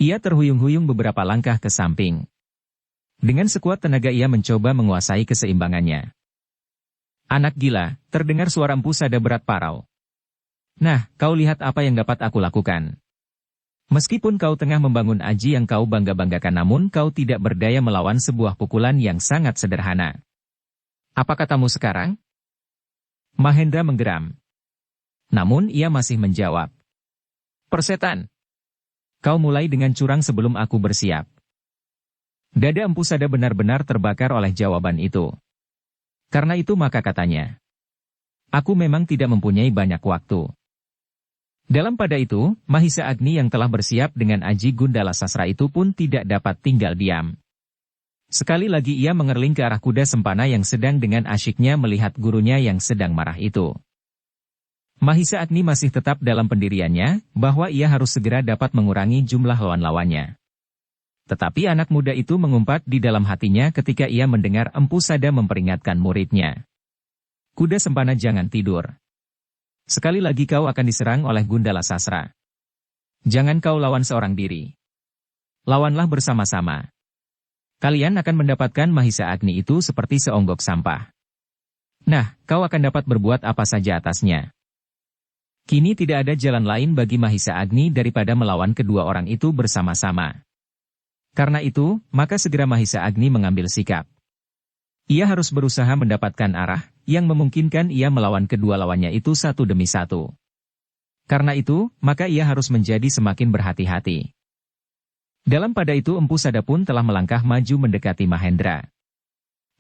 Ia terhuyung-huyung beberapa langkah ke samping. Dengan sekuat tenaga ia mencoba menguasai keseimbangannya. Anak gila, terdengar suara Empu Sada berat parau. Nah, kau lihat apa yang dapat aku lakukan. Meskipun kau tengah membangun aji yang kau bangga-banggakan namun kau tidak berdaya melawan sebuah pukulan yang sangat sederhana. Apa katamu sekarang? Mahendra menggeram. Namun ia masih menjawab. Persetan. Kau mulai dengan curang sebelum aku bersiap. Dada Empu Sada benar-benar terbakar oleh jawaban itu. Karena itu maka katanya. Aku memang tidak mempunyai banyak waktu. Dalam pada itu, Mahisa Agni yang telah bersiap dengan aji Gundala Sasra itu pun tidak dapat tinggal diam. Sekali lagi ia mengerling ke arah kuda sempana yang sedang dengan asyiknya melihat gurunya yang sedang marah itu. Mahisa Agni masih tetap dalam pendiriannya, bahwa ia harus segera dapat mengurangi jumlah lawan-lawannya. Tetapi anak muda itu mengumpat di dalam hatinya ketika ia mendengar Empu Sada memperingatkan muridnya. Kuda sempana jangan tidur. Sekali lagi kau akan diserang oleh Gundala Sasra. Jangan kau lawan seorang diri. Lawanlah bersama-sama. Kalian akan mendapatkan Mahisa Agni itu seperti seonggok sampah. Nah, kau akan dapat berbuat apa saja atasnya. Kini tidak ada jalan lain bagi Mahisa Agni daripada melawan kedua orang itu bersama-sama. Karena itu, maka segera Mahisa Agni mengambil sikap. Ia harus berusaha mendapatkan arah, yang memungkinkan ia melawan kedua lawannya itu satu demi satu. Karena itu, maka ia harus menjadi semakin berhati-hati. Dalam pada itu Empu Sada pun telah melangkah maju mendekati Mahendra.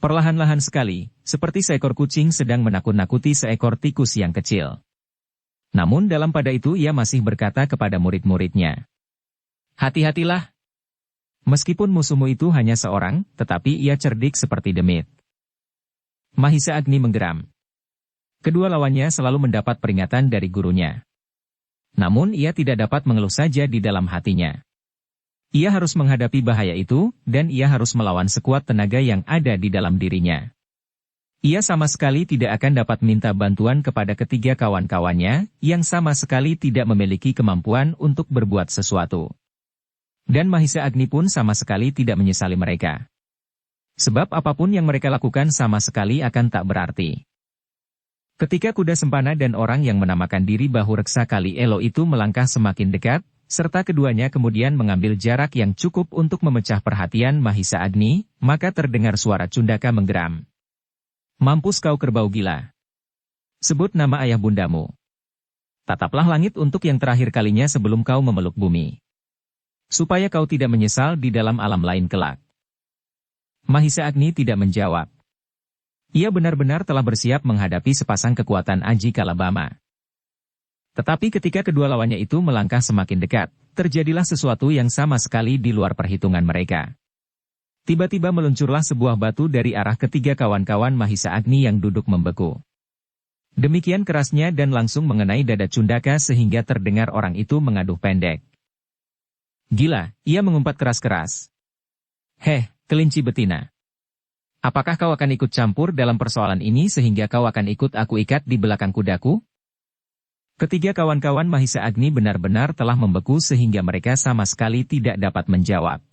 Perlahan-lahan sekali, seperti seekor kucing sedang menakut-nakuti seekor tikus yang kecil. Namun dalam pada itu ia masih berkata kepada murid-muridnya. Hati-hatilah. Meskipun musuhmu itu hanya seorang, tetapi ia cerdik seperti demit. Mahisa Agni menggeram. Kedua lawannya selalu mendapat peringatan dari gurunya. Namun ia tidak dapat mengeluh saja di dalam hatinya. Ia harus menghadapi bahaya itu, dan ia harus melawan sekuat tenaga yang ada di dalam dirinya. Ia sama sekali tidak akan dapat minta bantuan kepada ketiga kawan-kawannya, yang sama sekali tidak memiliki kemampuan untuk berbuat sesuatu. Dan Mahisa Agni pun sama sekali tidak menyesali mereka. Sebab apapun yang mereka lakukan sama sekali akan tak berarti. Ketika kuda sempana dan orang yang menamakan diri Bahu Reksa Kali Elo itu melangkah semakin dekat, serta keduanya kemudian mengambil jarak yang cukup untuk memecah perhatian Mahisa Agni, maka terdengar suara Cundaka menggeram. Mampus kau kerbau gila. Sebut nama ayah bundamu. Tataplah langit untuk yang terakhir kalinya sebelum kau memeluk bumi. Supaya kau tidak menyesal di dalam alam lain kelak. Mahisa Agni tidak menjawab. Ia benar-benar telah bersiap menghadapi sepasang kekuatan Aji Kalabama. Tetapi ketika kedua lawannya itu melangkah semakin dekat, terjadilah sesuatu yang sama sekali di luar perhitungan mereka. Tiba-tiba meluncurlah sebuah batu dari arah ketiga kawan-kawan Mahisa Agni yang duduk membeku. Demikian kerasnya dan langsung mengenai dada Cundaka sehingga terdengar orang itu mengaduh pendek. Gila, ia mengumpat keras-keras. Heh, kelinci betina. Apakah kau akan ikut campur dalam persoalan ini sehingga kau akan ikut aku ikat di belakang kudaku? Ketiga kawan-kawan Mahisa Agni benar-benar telah membeku sehingga mereka sama sekali tidak dapat menjawab.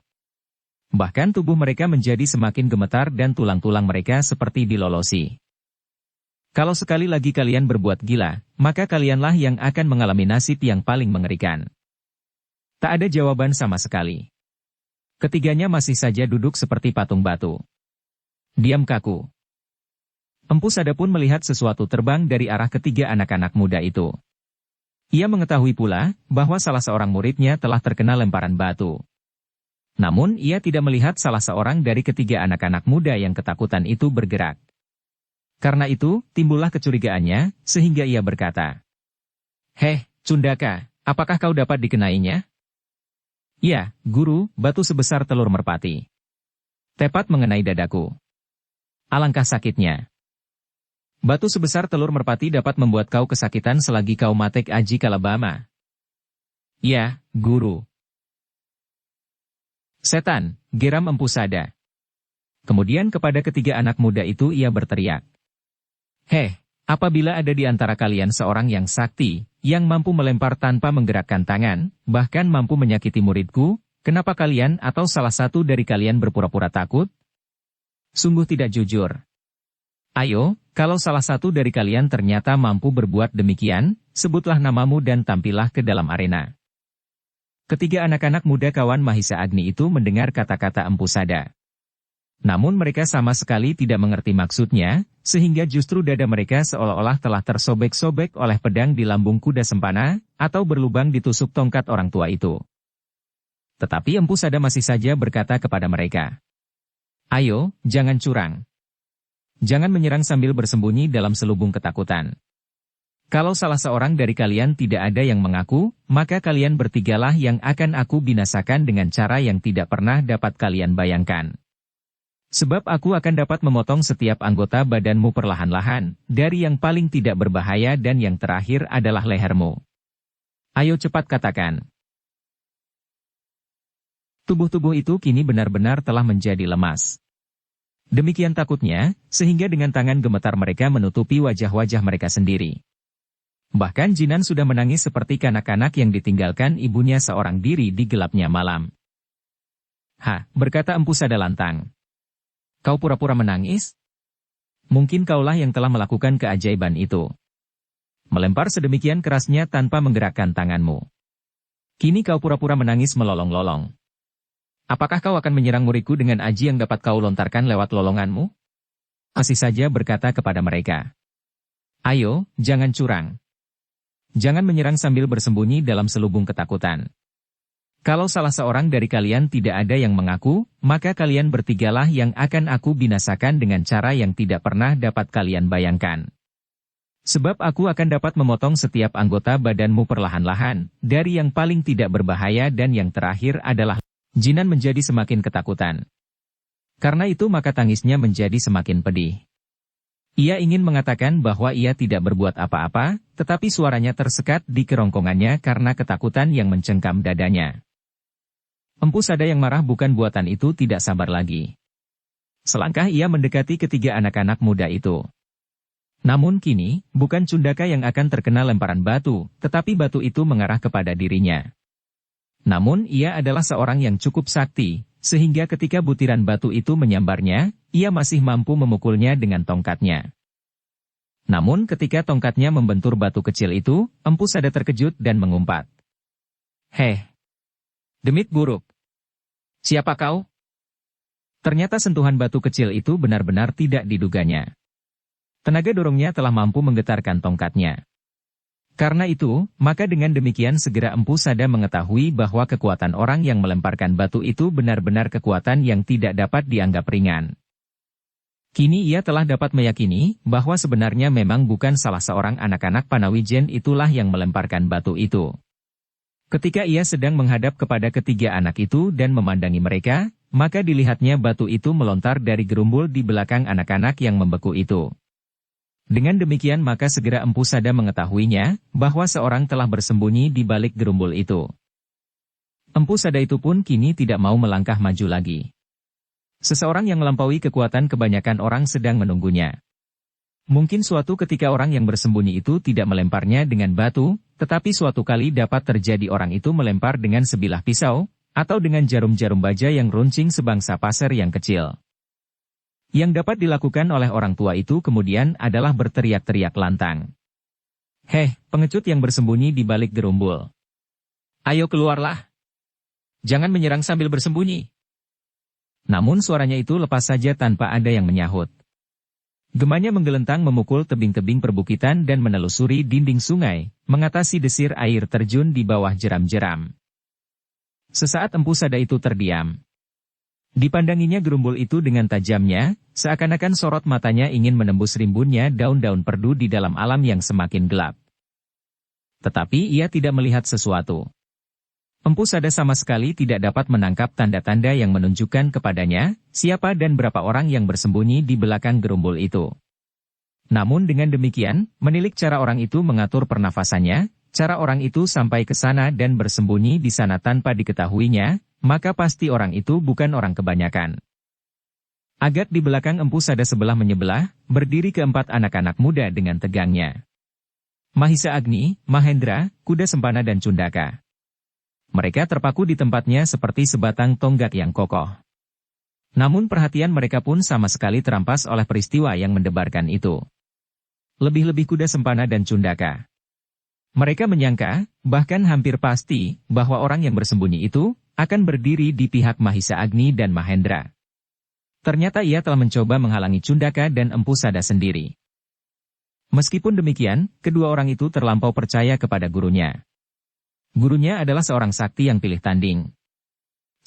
Bahkan tubuh mereka menjadi semakin gemetar dan tulang-tulang mereka seperti dilolosi. Kalau sekali lagi kalian berbuat gila, maka kalianlah yang akan mengalami nasib yang paling mengerikan. Tak ada jawaban sama sekali. Ketiganya masih saja duduk seperti patung batu. Diam kaku. Empu Sada pun melihat sesuatu terbang dari arah ketiga anak-anak muda itu. Ia mengetahui pula bahwa salah seorang muridnya telah terkena lemparan batu. Namun ia tidak melihat salah seorang dari ketiga anak-anak muda yang ketakutan itu bergerak. Karena itu, timbullah kecurigaannya, sehingga ia berkata, Heh, Cundaka, apakah kau dapat dikenainya? Ya, guru, batu sebesar telur merpati. Tepat mengenai dadaku. Alangkah sakitnya. Batu sebesar telur merpati dapat membuat kau kesakitan selagi kau matek Aji Kalabama. Ya, guru. Setan, geram Empu Sada. Kemudian kepada ketiga anak muda itu ia berteriak. Heh, apabila ada di antara kalian seorang yang sakti, yang mampu melempar tanpa menggerakkan tangan, bahkan mampu menyakiti muridku, kenapa kalian atau salah satu dari kalian berpura-pura takut? Sungguh tidak jujur. Ayo, kalau salah satu dari kalian ternyata mampu berbuat demikian, sebutlah namamu dan tampillah ke dalam arena. Ketiga anak-anak muda kawan Mahisa Agni itu mendengar kata-kata Empu Sada. Namun mereka sama sekali tidak mengerti maksudnya, sehingga justru dada mereka seolah-olah telah tersobek-sobek oleh pedang di lambung kuda sempana, atau berlubang ditusuk tongkat orang tua itu. Tetapi Empu Sada masih saja berkata kepada mereka, "Ayo, jangan curang. Jangan menyerang sambil bersembunyi dalam selubung ketakutan. Kalau salah seorang dari kalian tidak ada yang mengaku, maka kalian bertigalah yang akan aku binasakan dengan cara yang tidak pernah dapat kalian bayangkan. Sebab aku akan dapat memotong setiap anggota badanmu perlahan-lahan, dari yang paling tidak berbahaya dan yang terakhir adalah lehermu. Ayo cepat katakan." Tubuh-tubuh itu kini benar-benar telah menjadi lemas. Demikian takutnya, sehingga dengan tangan gemetar mereka menutupi wajah-wajah mereka sendiri. Bahkan Jinan sudah menangis seperti kanak-kanak yang ditinggalkan ibunya seorang diri di gelapnya malam. Berkata Empu Sada lantang. "Kau pura-pura menangis? Mungkin kaulah yang telah melakukan keajaiban itu. Melempar sedemikian kerasnya tanpa menggerakkan tanganmu. Kini kau pura-pura menangis melolong-lolong. Apakah kau akan menyerang muridku dengan aji yang dapat kau lontarkan lewat lolonganmu?" Masih saja berkata kepada mereka, "Ayo, jangan curang. Jangan menyerang sambil bersembunyi dalam selubung ketakutan. Kalau salah seorang dari kalian tidak ada yang mengaku, maka kalian bertigalah yang akan aku binasakan dengan cara yang tidak pernah dapat kalian bayangkan. Sebab aku akan dapat memotong setiap anggota badanmu perlahan-lahan, dari yang paling tidak berbahaya dan yang terakhir adalah..." Jinan menjadi semakin ketakutan. Karena itu maka tangisnya menjadi semakin pedih. Ia ingin mengatakan bahwa ia tidak berbuat apa-apa, tetapi suaranya tersekat di kerongkongannya karena ketakutan yang mencengkam dadanya. Empu Sada yang marah bukan buatan itu tidak sabar lagi. Selangkah ia mendekati ketiga anak-anak muda itu. Namun kini, bukan Cundaka yang akan terkena lemparan batu, tetapi batu itu mengarah kepada dirinya. Namun ia adalah seorang yang cukup sakti, sehingga ketika butiran batu itu menyambarnya, ia masih mampu memukulnya dengan tongkatnya. Namun ketika tongkatnya membentur batu kecil itu, Empu Sada terkejut dan mengumpat. Demit buruk. Siapa kau?" Ternyata sentuhan batu kecil itu benar-benar tidak diduganya. Tenaga dorongnya telah mampu menggetarkan tongkatnya. Karena itu, maka dengan demikian segera Empu Sada mengetahui bahwa kekuatan orang yang melemparkan batu itu benar-benar kekuatan yang tidak dapat dianggap ringan. Kini ia telah dapat meyakini bahwa sebenarnya memang bukan salah seorang anak-anak Panawijen itulah yang melemparkan batu itu. Ketika ia sedang menghadap kepada ketiga anak itu dan memandangi mereka, maka dilihatnya batu itu melontar dari gerumbul di belakang anak-anak yang membeku itu. Dengan demikian maka segera Empu Sada mengetahuinya, bahwa seorang telah bersembunyi di balik gerumbul itu. Empu Sada itu pun kini tidak mau melangkah maju lagi. Seseorang yang melampaui kekuatan kebanyakan orang sedang menunggunya. Mungkin suatu ketika orang yang bersembunyi itu tidak melemparnya dengan batu, tetapi suatu kali dapat terjadi orang itu melempar dengan sebilah pisau, atau dengan jarum-jarum baja yang runcing sebangsa pasir yang kecil. Yang dapat dilakukan oleh orang tua itu kemudian adalah berteriak-teriak lantang. Pengecut yang bersembunyi di balik gerumbul. Ayo keluarlah. Jangan menyerang sambil bersembunyi. Namun suaranya itu lepas saja tanpa ada yang menyahut. Gemanya menggelentang memukul tebing-tebing perbukitan dan menelusuri dinding sungai, mengatasi desir air terjun di bawah jeram-jeram. Sesaat Empu Sada itu terdiam. Dipandanginya gerumbul itu dengan tajamnya, seakan-akan sorot matanya ingin menembus rimbunnya daun-daun perdu di dalam alam yang semakin gelap. Tetapi ia tidak melihat sesuatu. Empu Sada sama sekali tidak dapat menangkap tanda-tanda yang menunjukkan kepadanya, siapa dan berapa orang yang bersembunyi di belakang gerumbul itu. Namun dengan demikian, menilik cara orang itu mengatur pernafasannya, cara orang itu sampai ke sana dan bersembunyi di sana tanpa diketahuinya, maka pasti orang itu bukan orang kebanyakan. Agak di belakang Empu Sada sebelah menyebelah, berdiri keempat anak-anak muda dengan tegangnya. Mahisa Agni, Mahendra, Kuda Sempana dan Cundaka. Mereka terpaku di tempatnya seperti sebatang tonggak yang kokoh. Namun perhatian mereka pun sama sekali terampas oleh peristiwa yang mendebarkan itu. Lebih-lebih kuda Sempana dan Cundaka. Mereka menyangka, bahkan hampir pasti, bahwa orang yang bersembunyi itu akan berdiri di pihak Mahisa Agni dan Mahendra. Ternyata ia telah mencoba menghalangi Cundaka dan Empu Sada sendiri. Meskipun demikian, kedua orang itu terlampau percaya kepada gurunya. Gurunya adalah seorang sakti yang pilih tanding.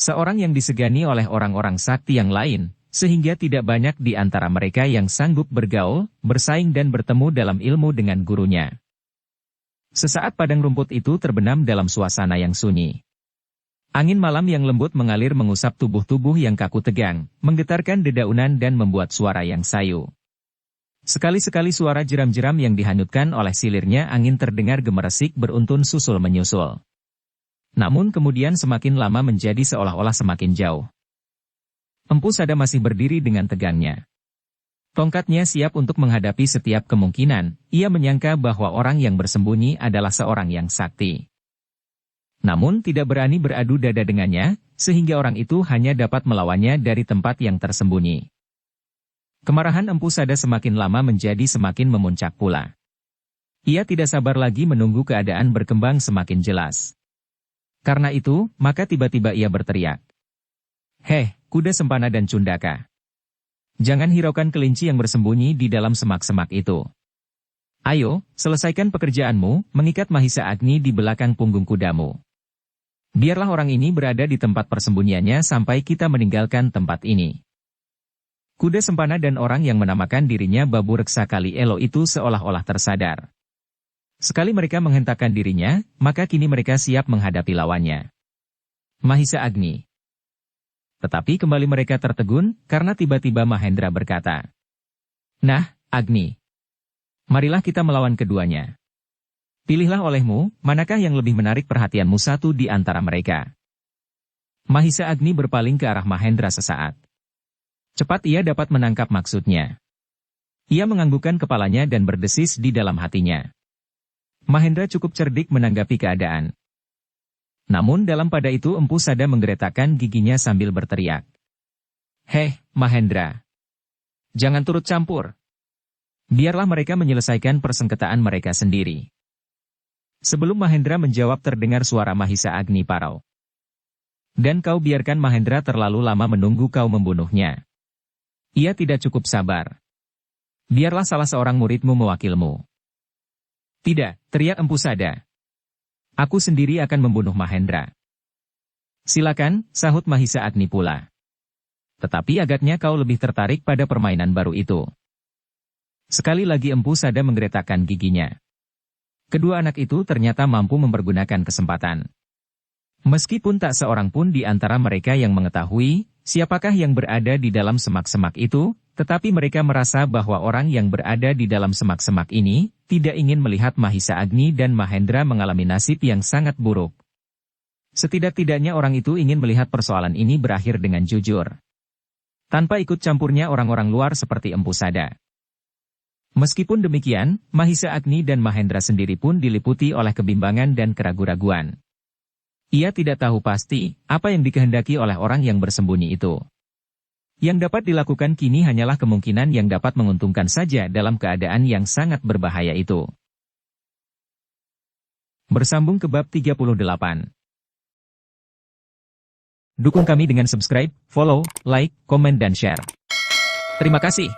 Seorang yang disegani oleh orang-orang sakti yang lain, sehingga tidak banyak di antara mereka yang sanggup bergaul, bersaing dan bertemu dalam ilmu dengan gurunya. Sesaat padang rumput itu terbenam dalam suasana yang sunyi. Angin malam yang lembut mengalir mengusap tubuh-tubuh yang kaku tegang, menggetarkan dedaunan dan membuat suara yang sayu. Sekali-sekali suara jeram-jeram yang dihanyutkan oleh silirnya angin terdengar gemeresik beruntun susul menyusul. Namun kemudian semakin lama menjadi seolah-olah semakin jauh. Empu Sada masih berdiri dengan tegangnya. Tongkatnya siap untuk menghadapi setiap kemungkinan, ia menyangka bahwa orang yang bersembunyi adalah seorang yang sakti. Namun tidak berani beradu dada dengannya, sehingga orang itu hanya dapat melawannya dari tempat yang tersembunyi. Kemarahan Empu Sada semakin lama menjadi semakin memuncak pula. Ia tidak sabar lagi menunggu keadaan berkembang semakin jelas. Karena itu, maka tiba-tiba ia berteriak. "Heh, kuda Sempana dan Cundaka. Jangan hiraukan kelinci yang bersembunyi di dalam semak-semak itu. Ayo, selesaikan pekerjaanmu, mengikat Mahisa Agni di belakang punggung kudamu. Biarlah orang ini berada di tempat persembunyiannya sampai kita meninggalkan tempat ini." Kuda Sempana dan orang yang menamakan dirinya Babu Reksa Kali Elo itu seolah-olah tersadar. Sekali mereka menghentakkan dirinya, maka kini mereka siap menghadapi lawannya. Mahisa Agni. Tetapi kembali mereka tertegun, karena tiba-tiba Mahendra berkata, "Nah, Agni. Marilah kita melawan keduanya. Pilihlah olehmu, manakah yang lebih menarik perhatianmu satu di antara mereka." Mahisa Agni berpaling ke arah Mahendra sesaat. Cepat ia dapat menangkap maksudnya. Ia menganggukkan kepalanya dan berdesis di dalam hatinya. Mahendra cukup cerdik menanggapi keadaan. Namun dalam pada itu Empu Sada menggeretakkan giginya sambil berteriak. "Heh, Mahendra. Jangan turut campur. Biarlah mereka menyelesaikan persengketaan mereka sendiri." Sebelum Mahendra menjawab terdengar suara Mahisa Agni parau. "Dan kau biarkan Mahendra terlalu lama menunggu kau membunuhnya. Ia tidak cukup sabar. Biarlah salah seorang muridmu mewakilmu." "Tidak," teriak Empu Sada. "Aku sendiri akan membunuh Mahendra." "Silakan," sahut Mahisa Agni pula. "Tetapi agaknya kau lebih tertarik pada permainan baru itu." Sekali lagi Empu Sada menggeretakkan giginya. Kedua anak itu ternyata mampu mempergunakan kesempatan. Meskipun tak seorang pun di antara mereka yang mengetahui siapakah yang berada di dalam semak-semak itu, tetapi mereka merasa bahwa orang yang berada di dalam semak-semak ini tidak ingin melihat Mahisa Agni dan Mahendra mengalami nasib yang sangat buruk. Setidak-tidaknya orang itu ingin melihat persoalan ini berakhir dengan jujur. Tanpa ikut campurnya orang-orang luar seperti Empu Sada. Meskipun demikian, Mahisa Agni dan Mahendra sendiri pun diliputi oleh kebimbangan dan keraguan-raguan. Ia tidak tahu pasti apa yang dikehendaki oleh orang yang bersembunyi itu. Yang dapat dilakukan kini hanyalah kemungkinan yang dapat menguntungkan saja dalam keadaan yang sangat berbahaya itu. Bersambung ke bab 38. Dukung kami dengan subscribe, follow, like, komen dan share. Terima kasih.